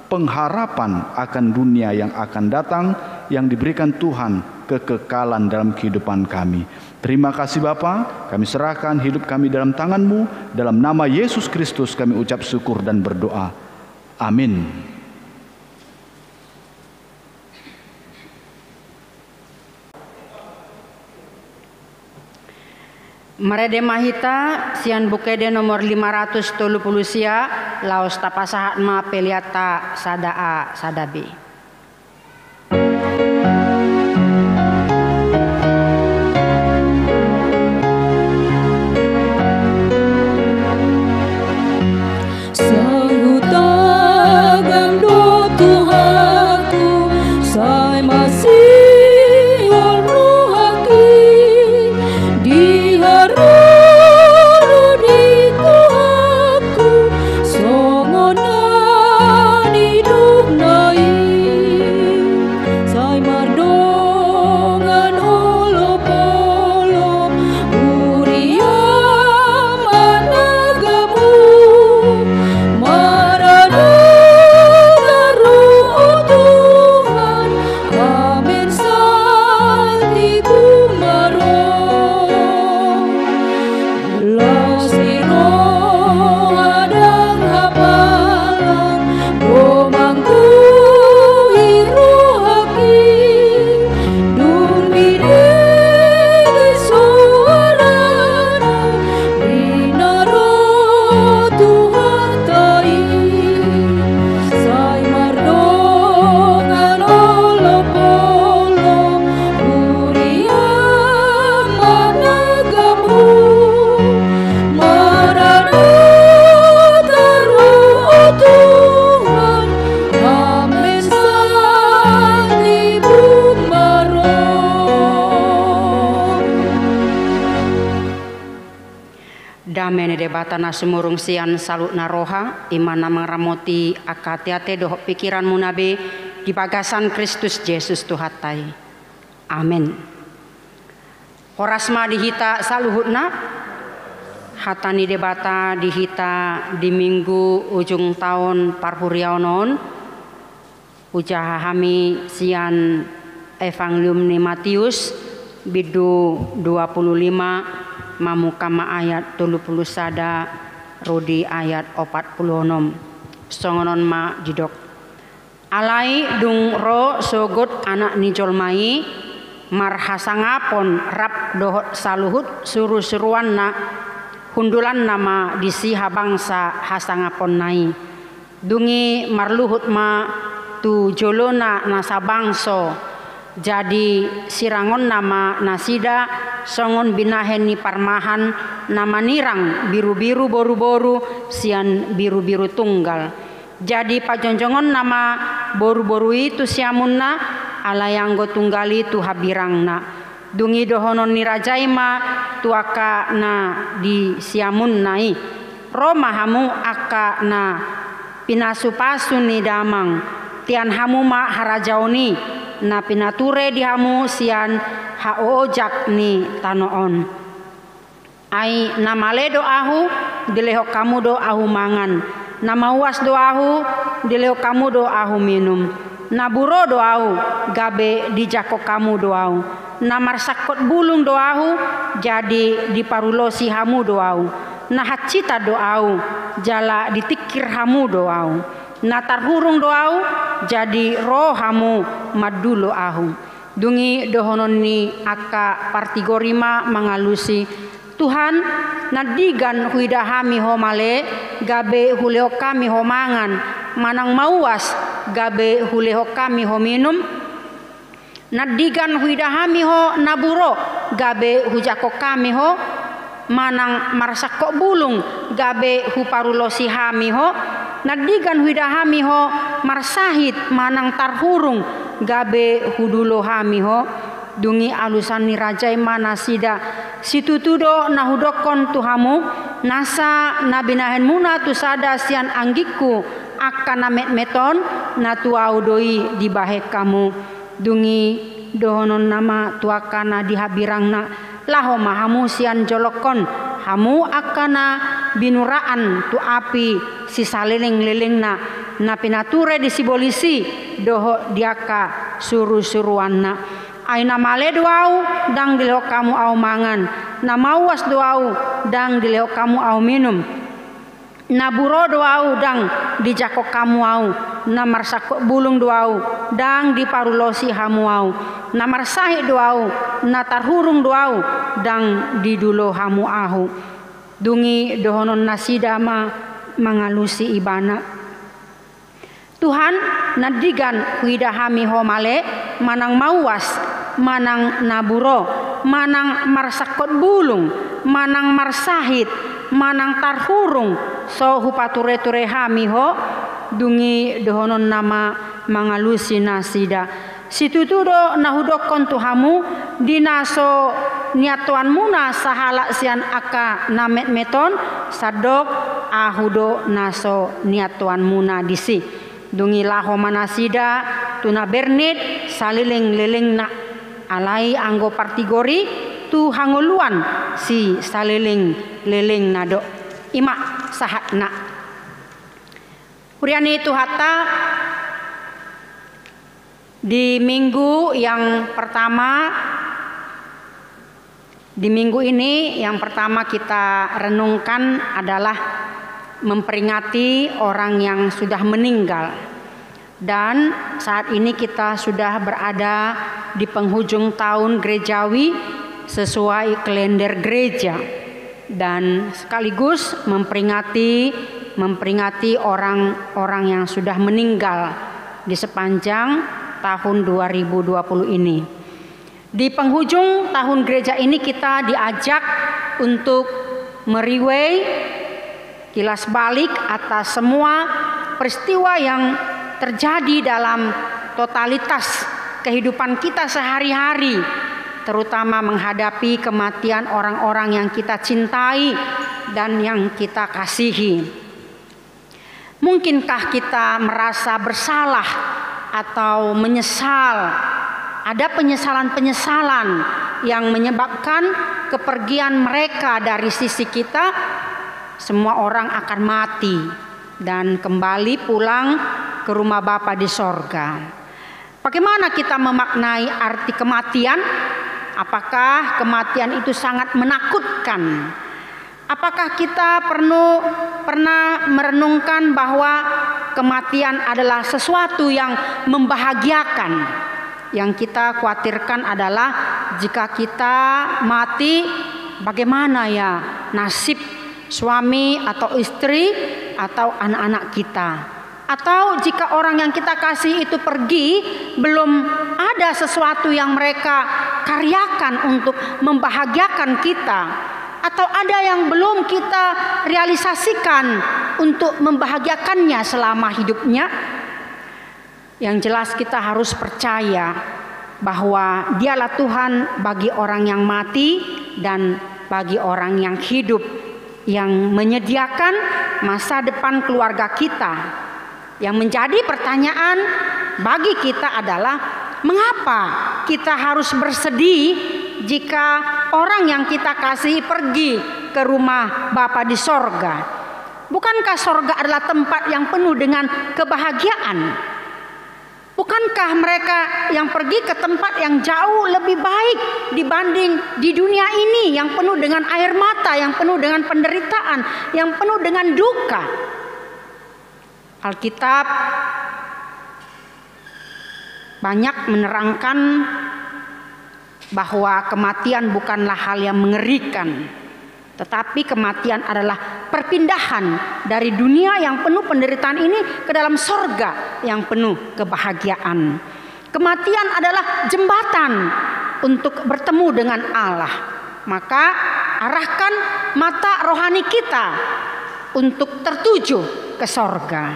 pengharapan akan dunia yang akan datang, yang diberikan Tuhan kekekalan dalam kehidupan kami. Terima kasih Bapa, kami serahkan hidup kami dalam tangan-Mu. Dalam nama Yesus Kristus kami ucap syukur dan berdoa. Amin. Marede mahita sian bukede nomor 530 sia laos tapasahat ma peliata sadaa sadabi. Batana sumurung sian salut naroha imana mangramoti akatiate doh pikiran munabe di bagasan Kristus Yesus Tuhatai. Amin. Horasma dihita saluhutna hatani debata dihita di minggu ujung tahun parhuriaonon ujaha hami sian Evangelium ni Matius bidu 25 mamukama ayat 30 sada rodi ayat 46 songonon ma jidok alai dung ro sogot anak nijol mai marhasangapon rap dohot saluhut suru-suruan na hundulan nama disiha bangsa hasangapon nai dungi marluhut ma tu jolona nasa bangso jadi sirangon nama nasida songon binahen ni parmahan nama nirang biru-biru boru-boru sian biru-biru tunggal. Jadi pajonjongon nama boru-boru itu siamunna alayanggo tunggali tu habirangna. Dungi dohonon ni rajaima tuaka na di siamun nai. Roma hamu aka na pinasupasun ni damang tian hamu ma harajaoni. Na pinature di hamu sian haojak ni tanoon Ai namale doahu dileho kamu doahu mangan, nama uas doahu dileho kamu doahu minum, naburo doahu gabe dijako kamu doahu, namar sakot bulung doahu jadi diparulosi hamu doahu, nah hacita doahu jala ditikir hamu doahu, natar hurung doahu jadi roh hamu madulo ahu. Dungi dohonon ni aka partigorima mangalusi Tuhan nadigan huidahami ho male gabe huleo kami ho mangan, manang mauas gabe huleo kami ho minum, nadigan huidahami ho naburo gabe hujako kami ho, manang marsako bulung gabe huparulosi hami ho, nadigan huidahami ho marsahit manang tarhurung gabe hudulo hami ho. Dungi alusan ni rajai mana sida situtudo nahudokon tuhamu nasa nabinahen muna tu sada sian anggiku akan namet meton natu audoi di bahe kamu. Dungi dohonon nama tuakana dihabirangna laho mahamu sian jolokon hamu akana binuraan tu api sisa leleng-lelengna na pinature disibolisi doho diaka suru-suruanna. Aina male doau dang dileo kamu au mangan, na mawas doau dang dileo kamu au minum, na buro doau dang dijako kamu au, na marsako bulung doau dang diparulosi hamu au, na marsahi doau na tarhurung doau dang didulo hamu ahu. Dungi dohonon nasida ma mangalusi ibana Tuhan nadigan huidahami homale manang mawas, manang naburo, manang marsakot bulung, manang marsahit, manang tarhurung, so hupature-ture hami ho. Dungi dohonon nama mangalusi nasida situtudo nahudokon tuhamu dinaso niatuan muna sahala sian aka namet meton sadok ahudo naso niatuan muna disi. Dungi laho manasida tuna bernit salileng leleng na alai anggo partigori tu hangoluan si salileng leleng nado ima sahat na. Kuriani tu hatta di minggu yang pertama, di minggu ini yang pertama kita renungkan adalah memperingati orang yang sudah meninggal. Dan saat ini kita sudah berada di penghujung tahun gerejawi sesuai kalender gereja, dan sekaligus memperingati orang-orang yang sudah meninggal di sepanjang tahun 2020 ini. Di penghujung tahun gereja ini kita diajak untuk meriway kilas balik atas semua peristiwa yang terjadi dalam totalitas kehidupan kita sehari-hari, terutama menghadapi kematian orang-orang yang kita cintai dan yang kita kasihi. Mungkinkah kita merasa bersalah atau menyesal? Ada penyesalan-penyesalan yang menyebabkan kepergian mereka dari sisi kita. Semua orang akan mati dan kembali pulang ke rumah Bapa di sorga. Bagaimana kita memaknai arti kematian? Apakah kematian itu sangat menakutkan? Apakah kita pernah merenungkan bahwa kematian adalah sesuatu yang membahagiakan? Yang kita khawatirkan adalah jika kita mati, bagaimana ya nasib suami atau istri atau anak-anak kita? Atau jika orang yang kita kasih itu pergi, belum ada sesuatu yang mereka karyakan untuk membahagiakan kita, atau ada yang belum kita realisasikan untuk membahagiakannya selama hidupnya. Yang jelas kita harus percaya bahwa Dialah Tuhan bagi orang yang mati dan bagi orang yang hidup, yang menyediakan masa depan keluarga kita. Yang menjadi pertanyaan bagi kita adalah, mengapa kita harus bersedih jika orang yang kita kasihi pergi ke rumah Bapa di sorga. Bukankah sorga adalah tempat yang penuh dengan kebahagiaan? Bukankah mereka yang pergi ke tempat yang jauh lebih baik dibanding di dunia ini yang penuh dengan air mata, yang penuh dengan penderitaan, yang penuh dengan duka? Alkitab banyak menerangkan bahwa kematian bukanlah hal yang mengerikan, tetapi kematian adalah perpindahan dari dunia yang penuh penderitaan ini ke dalam sorga yang penuh kebahagiaan. Kematian adalah jembatan untuk bertemu dengan Allah. Maka arahkan mata rohani kita untuk tertuju ke sorga.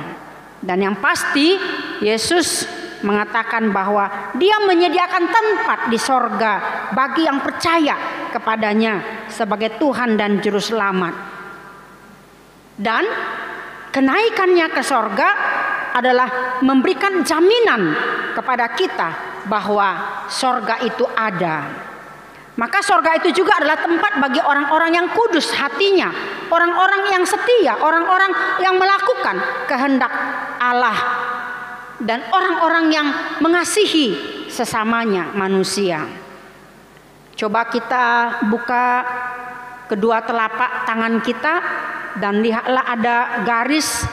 Dan yang pasti Yesus mengatakan bahwa Dia menyediakan tempat di sorga bagi yang percaya kepadanya sebagai Tuhan dan Juru Selamat. Dan kenaikannya ke sorga adalah memberikan jaminan kepada kita bahwa sorga itu ada. Maka sorga itu juga adalah tempat bagi orang-orang yang kudus hatinya, orang-orang yang setia, orang-orang yang melakukan kehendak Allah, dan orang-orang yang mengasihi sesamanya manusia. Coba kita buka kedua telapak tangan kita dan lihatlah ada garis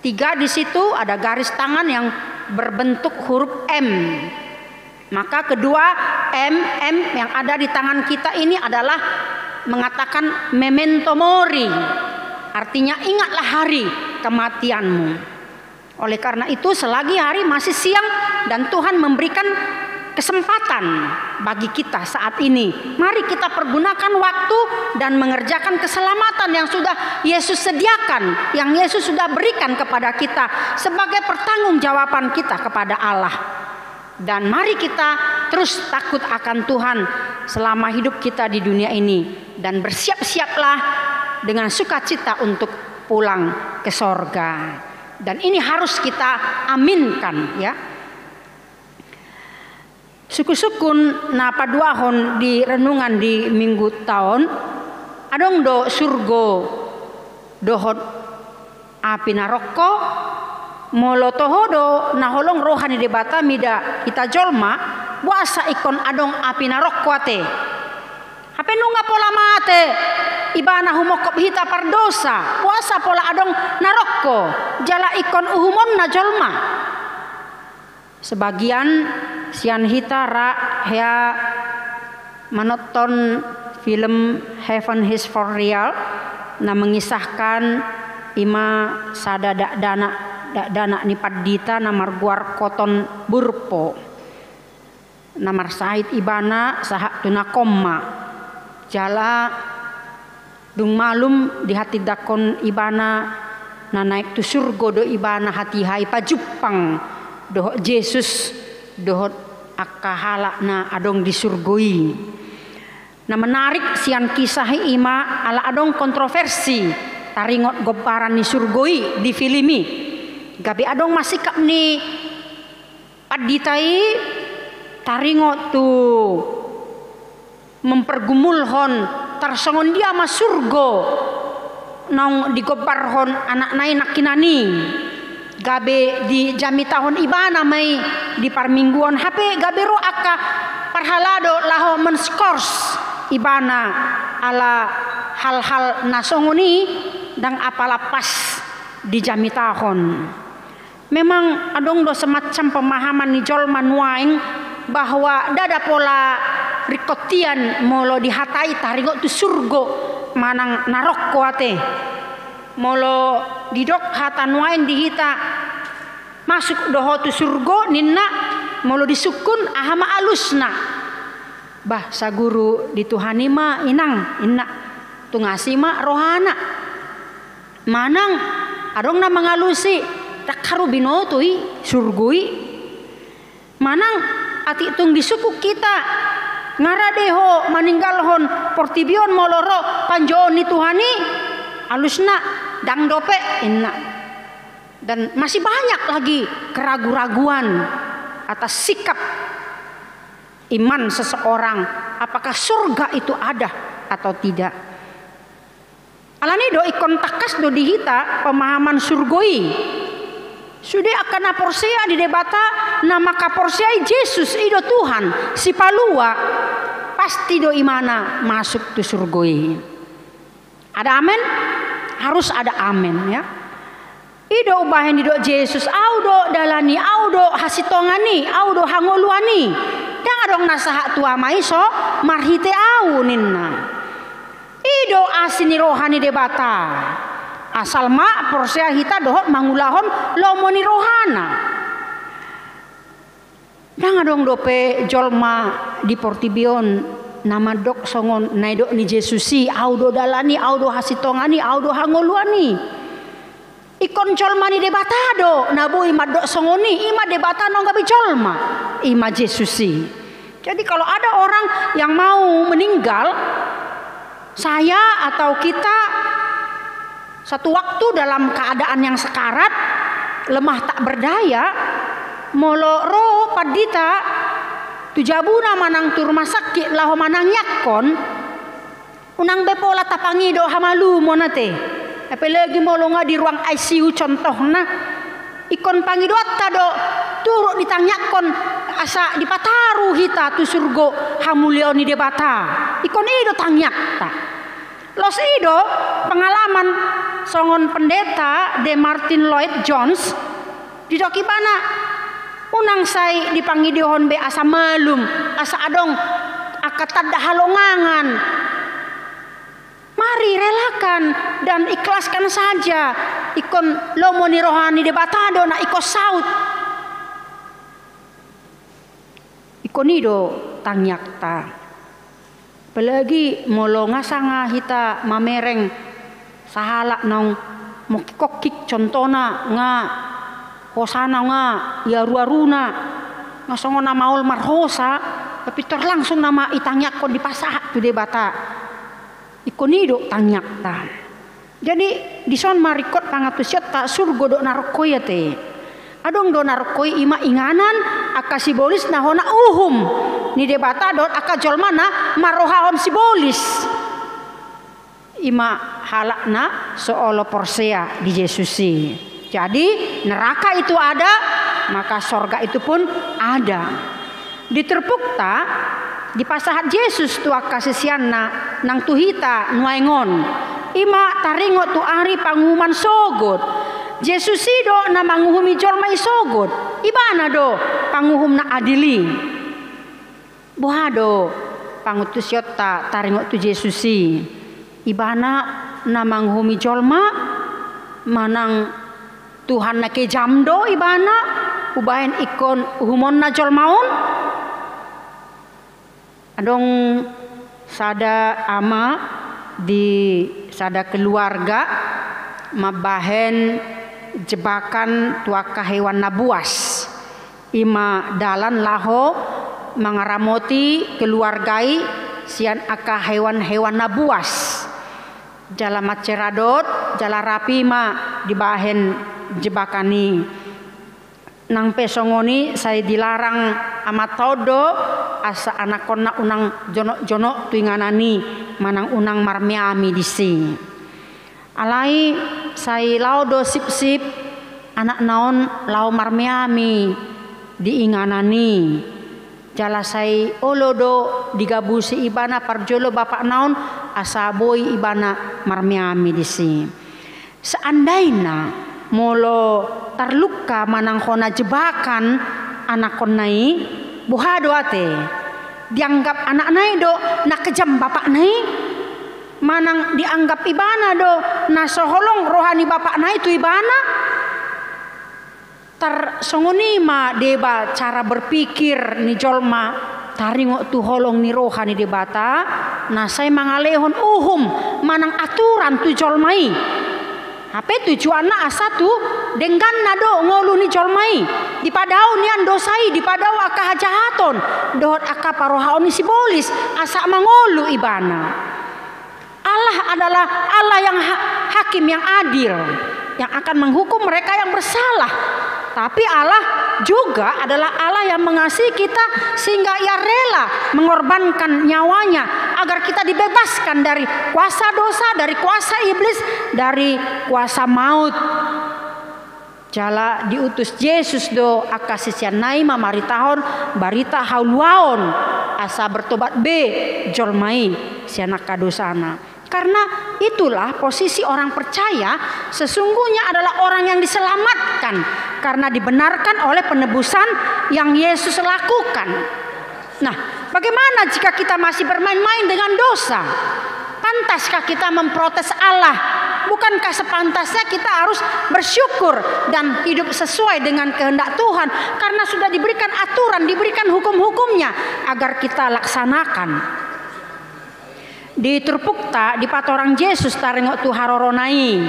3 di situ, ada garis tangan yang berbentuk huruf M. Maka kedua M yang ada di tangan kita ini adalah mengatakan memento mori. Artinya ingatlah hari kematianmu. Oleh karena itu selagi hari masih siang dan Tuhan memberikan kesempatan bagi kita saat ini, mari kita pergunakan waktu dan mengerjakan keselamatan yang sudah Yesus sediakan, yang Yesus sudah berikan kepada kita sebagai pertanggungjawaban kita kepada Allah. Dan mari kita terus takut akan Tuhan selama hidup kita di dunia ini, dan bersiap-siaplah dengan sukacita untuk pulang ke sorga. Dan ini harus kita aminkan, ya. Suku-sukun na paduahon di renungan di minggu tahun adong do surgo dohot api naroko molo tohodo naholong rohani de bata mida ita jolma buasa ikon adong api naroko ate hape nunga pola mate ibana humokop hita pardosa puasa pola adong naroko jala ikon uhumon na jolma. Sebagian sian hita ra hea menonton film Heaven is for Real na mengisahkan ima sada dana nipat dita namar guar koton burpo namar sahit ibana sahak tuna koma jala dung malum di hati dakon ibana na naik tu surgo do ibana hati hai pajupang doh Yesus doh akahala na adong disurgoi. Nah menarik sian kisah ima ala adong kontroversi taringot gobaran ni surgoi di filmi. Gabi adong masih kap ni paditai taringot tu mempergumulhon tarsongon dia mas surgo nang digobarhon anak nai nakinani. Gabe di jami tahun ibana mai di parmingguan HP gabe ro aka parhalado laho menskors ibana ala hal-hal nasongoni dang apala pas di jami tahun. Memang adong do semacam pemahaman ni jol manuaing bahwa dada pola rikotian molo dihatai taringo tu surgo manang narok kuate molo didok hatan wain dihita masuk doho tu surgo ninna molo disukun ahama alusna bah saguru dituhani ma inna tungasi ma rohana manang adong na mangalusi takaru binotui surgui manang ati tung disuku kita ngaradeho maninggalhon portibion moloro panjoon ni tuhani alusna dang dope inna. Dan masih banyak lagi keraguan-raguan atas sikap iman seseorang apakah surga itu ada atau tidak. Alani do ikon takas do dihita pemahaman surgoi. Sudah akan aporsea di debata nama kaporsea Yesus ido Tuhan si palua pasti do imana masuk tu surgoi. Ada amin? Harus ada amin ya. Ido ubahen ido Yesus audo dalani audo hasitongani audo hangoluani. Dan adong nasaha tua maiso marhite au ninna. Ido asini rohani debata asal mak porsea hita dohot mangulahon lomoni rohana. Dang adong dope jolma di Portibion nama dok songon naidok ni Jesusi audo dalani audo hasitongani audo hangoluani. Ikon jolma ni debata do nabu ima dok songoni ima debata nong gabi jolma ima Jesusi. Jadi kalau ada orang yang mau meninggal, saya atau kita satu waktu dalam keadaan yang sekarat, lemah tak berdaya, molo ro padita tujabuna manang tu rumah sakit laho manang yakon, unang bepola tapangi do hamalu monate. Apalagi molo nga di ruang ICU contohna, ikon pangi do atta do turuk ditanyakon asa dipataru hita tu surgo hamulioni debata. Ikon ido tangyak ta. Los ido pengalaman songon pendeta de Martin Lloyd Jones di dokibana unang say dipanggil dihon be asa malum asa adong akatada halongangan. Mari relakan dan ikhlaskan saja ikon lomoni rohani debatado na iko saut ikon ido tangyak ta. Apalagi molo ngasanga hita mamereng sahala nong mokikokik contona nga hosana nga ya ruaruna nga songo na maul marhosa tapi terlangsung nama itangyak kon dipasah tu debata ikonido tangyak ta. Jadi di son marikot pangatusyat ta surgo do narkoy te. Adong do narkoy ima inganan aka sibolis nahona uhum ni debata dot aka jolmana marohahon sibolis ima halakna soolo porsea di Yesusi. Jadi neraka itu ada maka sorga itu pun ada. Diterpukta di pasahat Yesus tu aka sesianna nang tuhita nuaingon ima taringo tu ari pangumuman sogot. Yesus do na manguhumi jolma isogot ibana do panguhum na adili buhado pangutus yota taringo tu Yesusi ibana na manguhumi jolma manang Tuhan na ke jamdo ibana ubahen ikon uhumon na jolmaon adong sada ama di sada keluarga mabahen jebakan tuaka hewan nabuas ima dalan laho mangaramoti keluargai sian aka hewan-hewan nabuas jala maceradot jala rapi ma dibahen jebakani nang pesongoni saya dilarang amat todo asa anakonna unang jono-jono tuinganani manang unang marmiami disi alai sai laudo sip-sip anak naon lau marmiami diinganani jala sai olodo digabusi ibana parjolo bapak naon asaboy ibana marmiami disi. Seandaina molo terluka manang kona jebakan anak konai buhado ate dianggap anak nai do nak kejam bapak nai manang dianggap ibana do nasoholong rohani bapak na itu ibana tersongoni ma deba cara berpikir ni jolma taringo tu holong ni rohani debata nasai mangalehon uhum manang aturan tu jolmai apa tujuanna asatu dengan nado ngolu ni jolmai dipadau nian dosai dipadau aka hajahaton dohot aka parohaon ni sibolis asa mangolu ibana. Allah adalah Allah yang hakim yang adil yang akan menghukum mereka yang bersalah. Tapi Allah juga adalah Allah yang mengasihi kita sehingga ia rela mengorbankan nyawanya agar kita dibebaskan dari kuasa dosa, dari kuasa iblis, dari kuasa maut. Jala diutus Yesus do aka sisian nai mamaritahon barita hauluaon asa bertobat be jolmai siana kadosana. Karena itulah posisi orang percaya sesungguhnya adalah orang yang diselamatkan karena dibenarkan oleh penebusan yang Yesus lakukan. Nah, bagaimana jika kita masih bermain-main dengan dosa? Pantaskah kita memprotes Allah? Bukankah sepantasnya kita harus bersyukur dan hidup sesuai dengan kehendak Tuhan karena sudah diberikan aturan, diberikan hukum-hukumnya agar kita laksanakan. Di Turpukta di patorang Yesus tarengok tu haroronai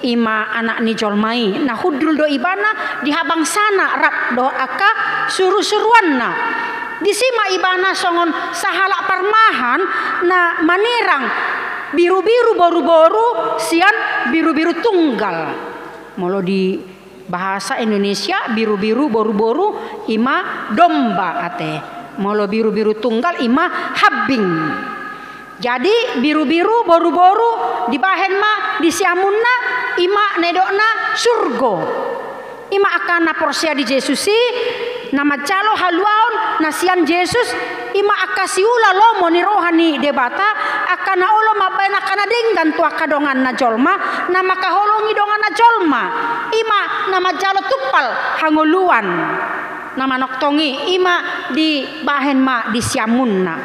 ima anak ni jolmai nah hudul do ibana di habang sana rap do aka suruh-suruanna disima ibana songon sahala parmahan na manirang biru-biru boru-boru sian biru-biru tunggal. Molo di bahasa Indonesia biru-biru boru-boru ima domba ate. Molo biru-biru tunggal ima habing. Jadi biru-biru boru-boru di bahen ma di siamunna ima nedokna surgo. Ima akan porsia di Jesusi nama calo haluaon nasian Yesus ima akasiula lomo ni rohani debata akana ulo mabena kana denggan tu akadongan na jolma nama kaholongi dongan na jolma ima nama jalo tupal hanguluan nama noktongi ima di bahen ma di siamunna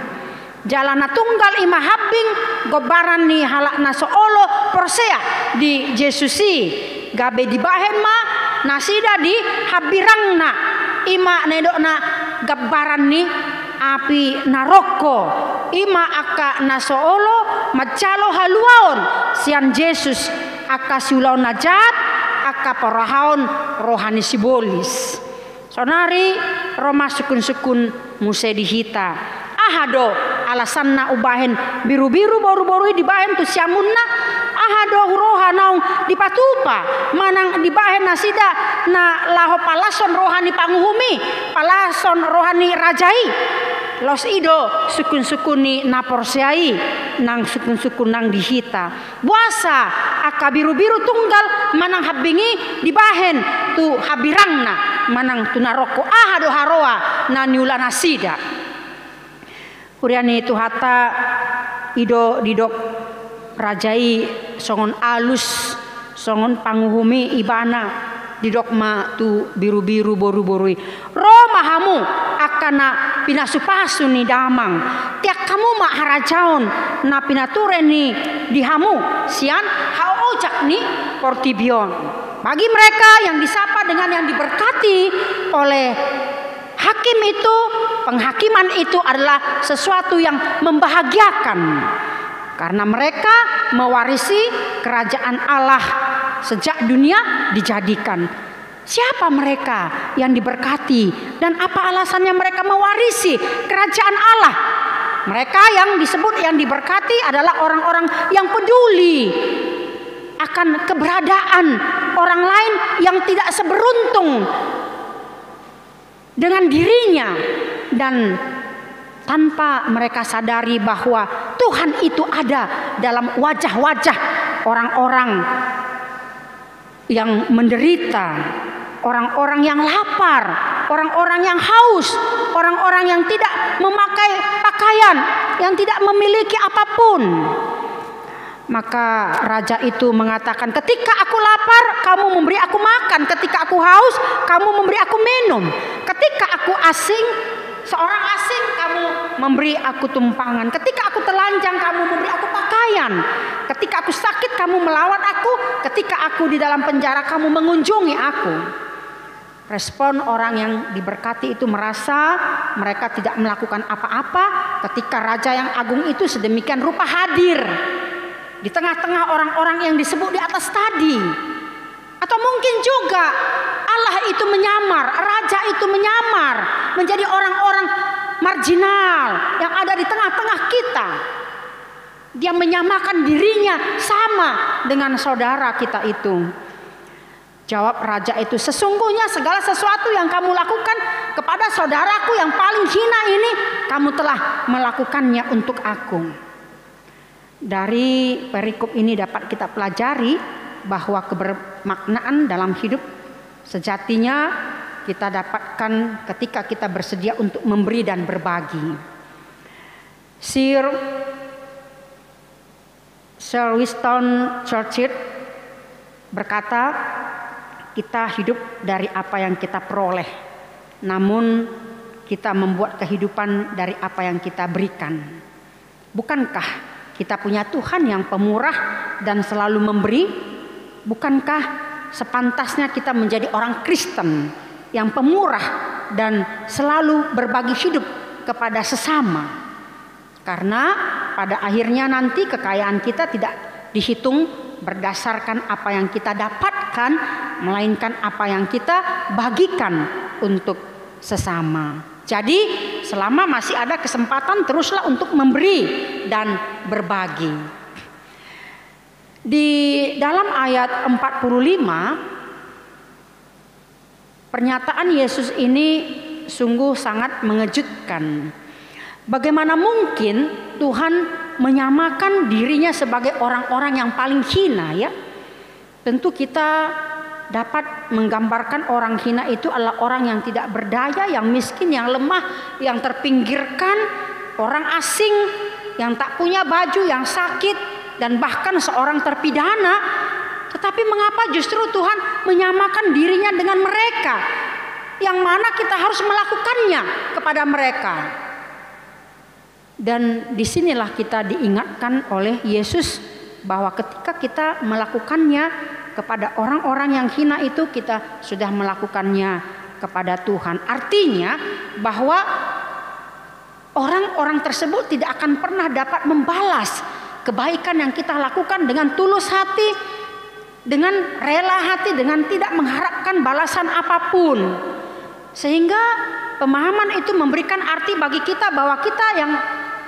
jalana tunggal ima habing gobaran ni halak na soolo porsea di Jesusi gabe di bahen ma nasida di habirangna ima nedokna gabaran ni api naroko ima aka nasoolo macalo haluaon sian Yesus aka siulaon najat aka parahaon rohani simbolis sonari Roma sukun-sukun muse dihita ahado alasanna ubahen biru-biru boru-boru di bahen tu siamunna ahado roha naung dipatupa manang di bahen nasida na laho palason rohani panguhumi palason rohani rajai los ido sukun-sukuni na porsiai nang sukun-sukun nang dihita buasa aka biru-biru tunggal manang habingi di bahen tu habirangna manang tu naroko ahado haroa na niula nasida Uriani itu hata ido didok rajai songon alus songon panguhumi ibana didok ma tu biru-biru boru-borui Roma hamu akana pinasupasu ni damang tiak kamu ma harajaon na pinature ni dihamu sian hao ojak ni portibion bagi mereka yang disapa dengan yang diberkati oleh hakim itu, penghakiman itu adalah sesuatu yang membahagiakan karena mereka mewarisi kerajaan Allah sejak dunia dijadikan. Siapa mereka yang diberkati dan apa alasannya mereka mewarisi kerajaan Allah? Mereka yang disebut yang diberkati adalah orang-orang yang peduli akan keberadaan orang lain yang tidak seberuntung dengan dirinya dan tanpa mereka sadari bahwa Tuhan itu ada dalam wajah-wajah orang-orang yang menderita, orang-orang yang lapar, orang-orang yang haus, orang-orang yang tidak memakai pakaian, yang tidak memiliki apapun. Maka raja itu mengatakan, ketika aku lapar, kamu memberi aku makan. Ketika aku haus, kamu memberi aku minum. Ketika aku asing, seorang asing, kamu memberi aku tumpangan. Ketika aku telanjang, kamu memberi aku pakaian. Ketika aku sakit, kamu melawat aku. Ketika aku di dalam penjara, kamu mengunjungi aku. Respon orang yang diberkati itu merasa mereka tidak melakukan apa-apa ketika raja yang agung itu sedemikian rupa hadir di tengah-tengah orang-orang yang disebut di atas tadi. Atau mungkin juga Allah itu menyamar, raja itu menyamar menjadi orang-orang marginal yang ada di tengah-tengah kita. Dia menyamakan dirinya sama dengan saudara kita itu. Jawab raja itu, sesungguhnya segala sesuatu yang kamu lakukan kepada saudaraku yang paling hina ini, kamu telah melakukannya untuk aku. Dari perikop ini dapat kita pelajari bahwa kebermaknaan dalam hidup sejatinya kita dapatkan ketika kita bersedia untuk memberi dan berbagi. Sir Winston Churchill berkata, kita hidup dari apa yang kita peroleh, namun kita membuat kehidupan dari apa yang kita berikan. Bukankah kita punya Tuhan yang pemurah dan selalu memberi? Bukankah sepantasnya kita menjadi orang Kristen yang pemurah dan selalu berbagi hidup kepada sesama? Karena pada akhirnya nanti kekayaan kita tidak dihitung berdasarkan apa yang kita dapatkan, melainkan apa yang kita bagikan untuk sesama. Jadi selama masih ada kesempatan, teruslah untuk memberi dan berbagi. Di dalam ayat 45, pernyataan Yesus ini sungguh sangat mengejutkan. Bagaimana mungkin Tuhan menyamakan dirinya sebagai orang-orang yang paling hina, ya? Tentu kita dapat menggambarkan orang hina itu adalah orang yang tidak berdaya, yang miskin, yang lemah, yang terpinggirkan, orang asing, yang tak punya baju, yang sakit, dan bahkan seorang terpidana. Tetapi mengapa justru Tuhan menyamakan dirinya dengan mereka, yang mana kita harus melakukannya kepada mereka? Dan disinilah kita diingatkan oleh Yesus bahwa ketika kita melakukannya kepada orang-orang yang hina itu, kita sudah melakukannya kepada Tuhan. Artinya bahwa orang-orang tersebut tidak akan pernah dapat membalas kebaikan yang kita lakukan dengan tulus hati, dengan rela hati, dengan tidak mengharapkan balasan apapun. Sehingga pemahaman itu memberikan arti bagi kita bahwa kita yang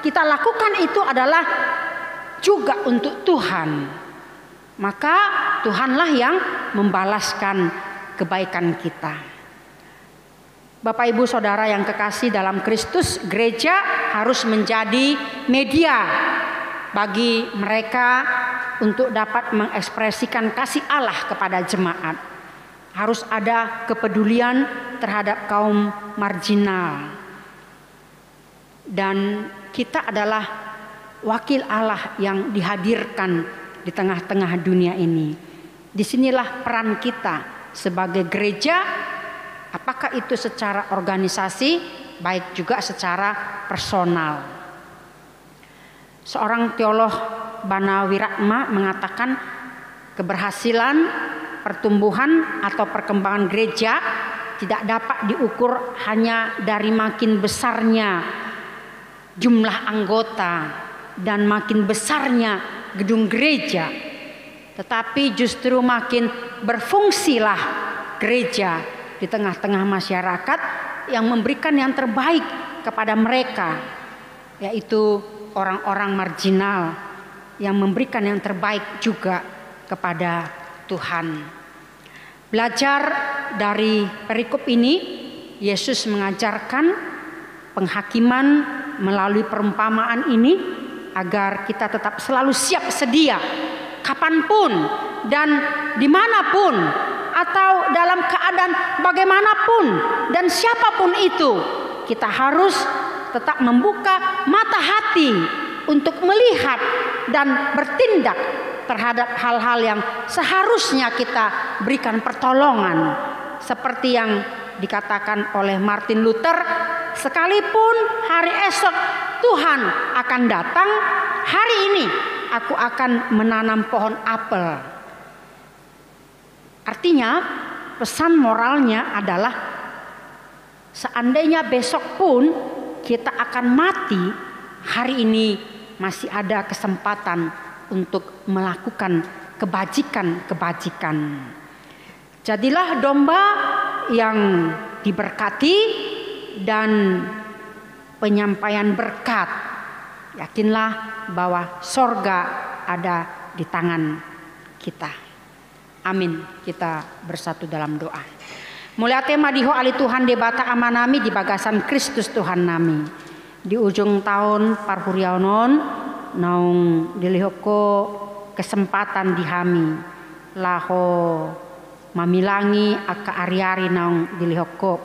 kita lakukan itu adalah juga untuk Tuhan. Maka Tuhanlah yang membalaskan kebaikan kita. Bapak Ibu Saudara yang kekasih dalam Kristus, gereja harus menjadi media bagi mereka untuk dapat mengekspresikan kasih Allah kepada jemaat. Harus ada kepedulian terhadap kaum marginal. Dan kita adalah wakil Allah yang dihadirkan di tengah-tengah dunia ini. Disinilah peran kita sebagai gereja, apakah itu secara organisasi, baik juga secara personal. Seorang teolog Banawiratma mengatakan keberhasilan, pertumbuhan atau perkembangan gereja tidak dapat diukur hanya dari makin besarnya jumlah anggota dan makin besarnya gedung gereja, tetapi justru makin berfungsilah gereja di tengah-tengah masyarakat yang memberikan yang terbaik kepada mereka, yaitu orang-orang marginal yang memberikan yang terbaik juga kepada Tuhan. Belajar dari perikop ini, Yesus mengajarkan penghakiman melalui perumpamaan ini agar kita tetap selalu siap sedia kapanpun dan dimanapun atau dalam keadaan bagaimanapun dan siapapun itu, kita harus tetap membuka mata hati untuk melihat dan bertindak terhadap hal-hal yang seharusnya kita berikan pertolongan, seperti yang dikatakan oleh Martin Luther, sekalipun hari esok Tuhan akan datang, hari ini aku akan menanam pohon apel. Artinya pesan moralnya adalah seandainya besok pun kita akan mati, hari ini masih ada kesempatan untuk melakukan kebajikan-kebajikan. Jadilah domba yang diberkati dan penyampaian berkat. Yakinlah bahwa sorga ada di tangan kita. Amin. Kita bersatu dalam doa. Mulia tema diho ali Tuhan debata amanami di bagasan Kristus Tuhan nami. Di ujung tahun parhuriaonon naung dilihoko kesempatan dihami laho mamilangi aka ari-ari naung dilihoko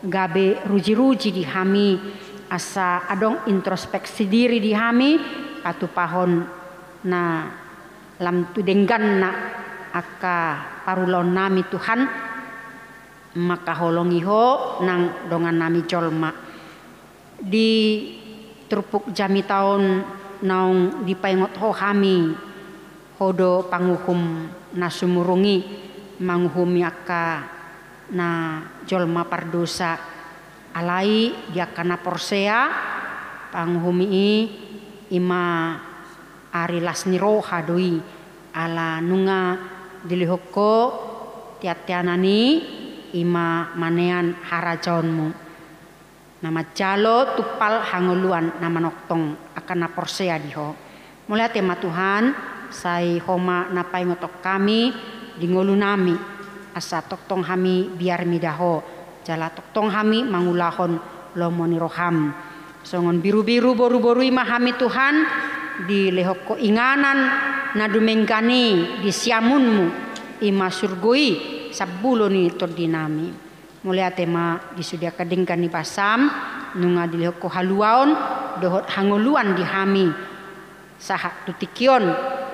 gabe ruji-ruji dihami asa adong introspeksi diri dihami atu pahon na lam tudenggan na aka parulon nami Tuhan maka holongiho nang dongan nami jolma di trupuk jami tahun naung dipaingot ho kami hodo panguhum nasumurungi manguhumi aka na jolma pardosa alai diakana porsea panguhumi ima ari lasni roha doi ala nunga dilihoko tiatianani ima manean harajaonmu nama jalo tupal hangoluan nama noktong akan naporsea diho. Mulai tema Tuhan sai homa napai ngotok kami di ngolu nami asa toktong hami biar midaho jala toktong hami mangulahon lomoni roham songon biru-biru boru-boru ima hami Tuhan di lehoko inganan nadumengkani di siamunmu ima surgui sabuloni tordinami. Mulia tema disudia kadengkan ni basam nunga dilihoko haluaon dohot hangoluan dihami sahat tutikion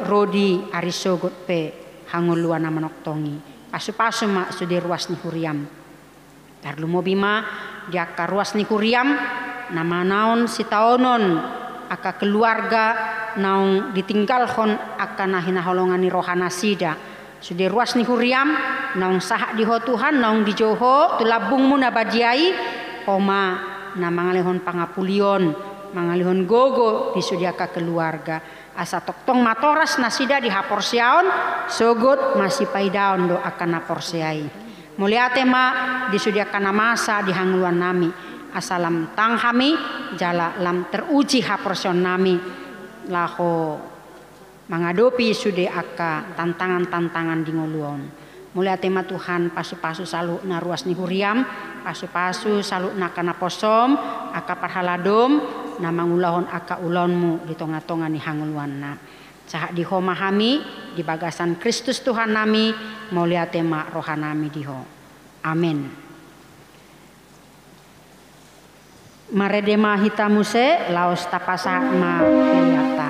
rodi arisogot pe hangoluan nama noktongi pasu-pasu mak sudir ruas ni huriam tarlu mobima diaka ruas ni huriam nama naon sitaonon aka keluarga naung ditinggalkon aka nahina holongani rohana sida sudah ruas ni huriam naung sahak diho Tuhan naung dijoho tulabungmu nabadiai koma na mangalihon pangapulion mangalihon gogo disudiaka keluarga asa toktong matoras nasida dihapor siaon sogot masih paidaon do akan naporsiai mulia tema disudiakan masa dihangluan nami asalam tang hami jala lam teruji haporsion nami laho menghadapi sude aka tantangan-tantangan di ngoluon. Mulia tema Tuhan pasu-pasu salu na ruas ni huriam, pasu-pasu salu na kana posom, aka parhaladom, na mangulahon aka ulonmu di tonga-tonga ni hanguluan na. Sahak di homahami di bagasan Kristus Tuhan nami, mulia tema rohanami diho. Amin. Maredema hitamuse laos tapasa ma peliata.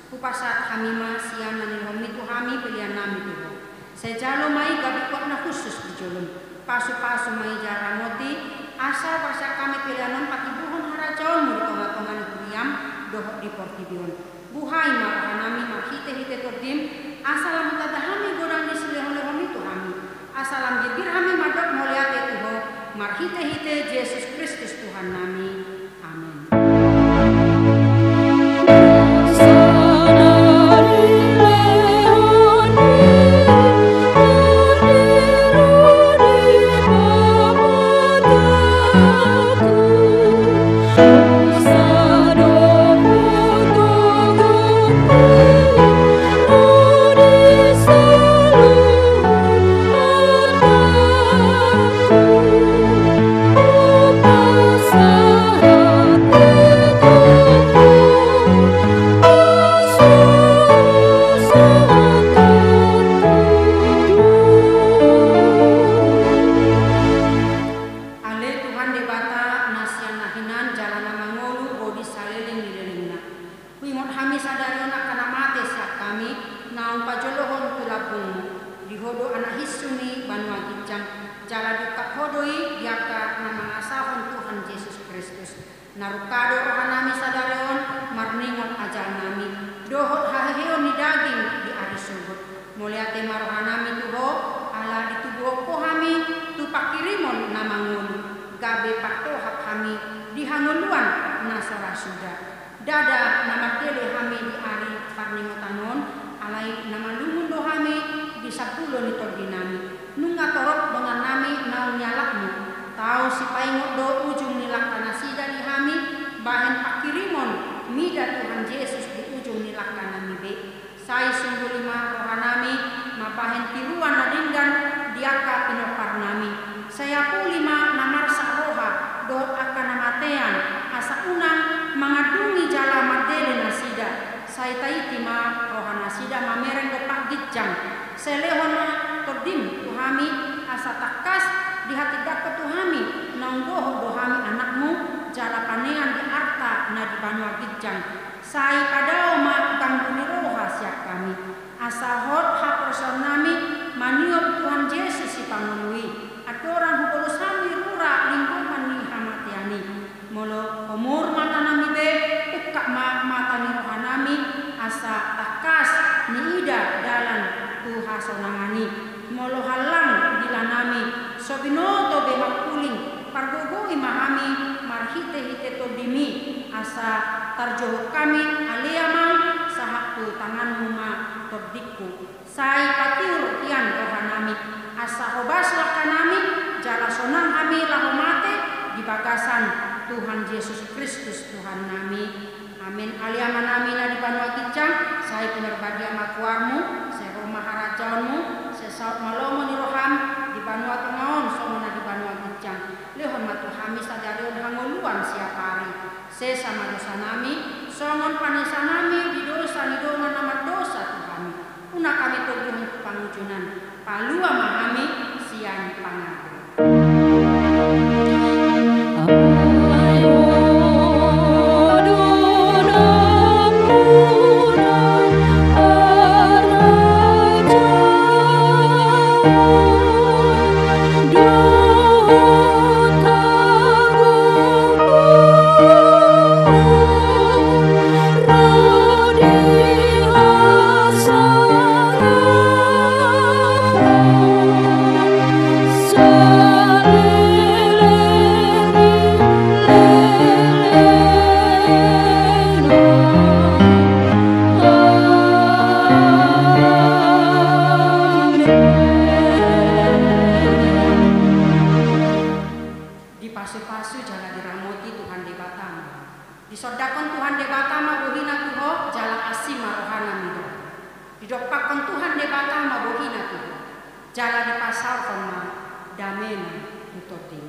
Kupasat hamima sian nanin homitu hami pilihan nami tuho. Sejalo mai gabi na khusus dijolun. Pasu-pasu mai jaramoti asal pasal kami pilihan non patibuhon hara harajaumu di tengah-tengah negeriam dohok di portibion. Buhai marohanami marhite-hite tordim asalam tadahami godang disilihon-lehon itu hami. Asalam jibir hami madok moliate tuho marhite-hite Yesus Kristus Tuhan nami. Amin. Narukado rohanami sadareon marningon ajal nami dohot haheon ni daging di ari surut moliate marohanami tuho ala di tubuh kohami tu pakirimon namangun gabe paktohak hami di hanguluan nasara suda dada nama tele hami di ari parningotanon alai nama lumun dohami di 10 ni tordinami nunga torok dengan nami naung nyalakmu tahu si paingot do ujung nilak tanasida di hami bahan pakirimon mida Tuhan Yesus di ujung nilak kanami be sai sungguh lima rohanami mapahen tiruan nadinggan diaka pinopar nami saya pulima namarsa roha do akan namatean asa unang mengadungi jala madele nasida saya taitima rohana sida mamereng do pak gitjang selehona tordim tuhami asa takas di hati dapat tuhami nang dohami anakmu jala panean di arta na di banua gitjang sai kadao ma ganggu ni roha siap kami asa hot hak rosan nami maniop Tuhan Yesus si pangului adoran hukolo sami rura lingkungan ni hamatiani molo umur mata nami be ukak mata ni roha nami asa takas ni ida dalan tuha sonangani molo halang dilanami sobinoto be makuling pargogo imahami marhite-hite todimi asa tarjoh kami aliamang sahakku tanganmu ma todikku sai patiur tian rohanami asa hobas lakanami jala sonang kami lahomate di bagasan Tuhan Yesus Kristus Tuhan nami. Amin. Aliaman nami na di banua gitjang sai penerbadia makuarmu sai rumah harajaunmu sai saut malomo ni roham di banua tengaon somona di banua gitjang lehon matu hami sadarion hangoluan siap hari se sama dosa nami songon panesa nami di dosa ni dongan nama dosa Tuhan una kami toguh pangujunan palua mahami sian pangaku disodakon Tuhan debatama bohina tuho jala asima rohana mido didokpakon Tuhan debatama bohina tuho jala dipasarkan ma damen utoti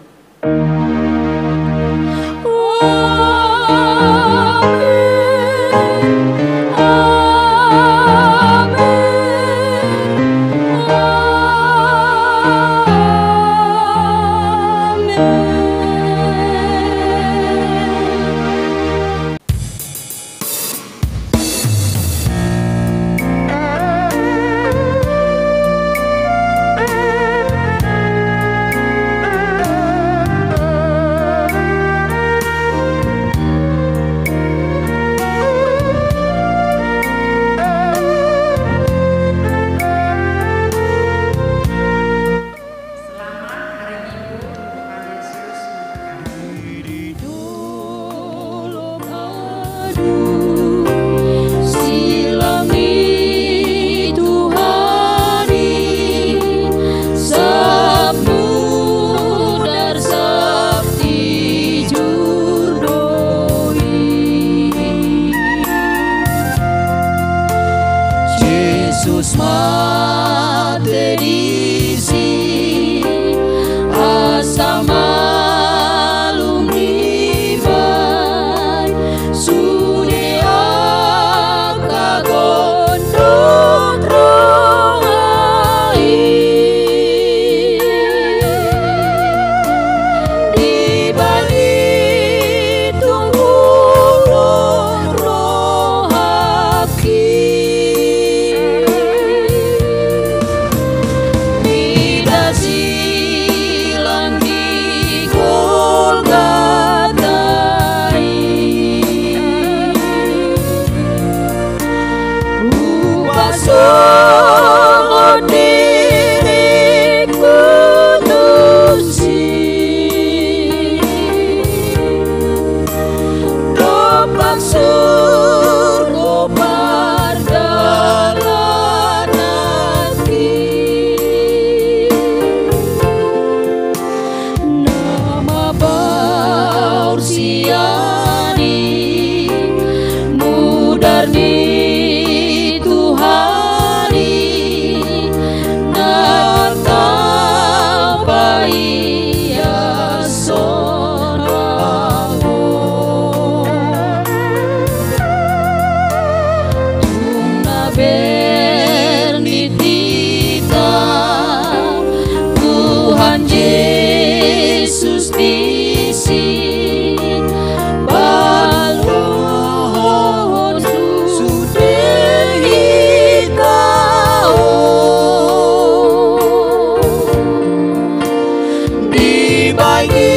bagi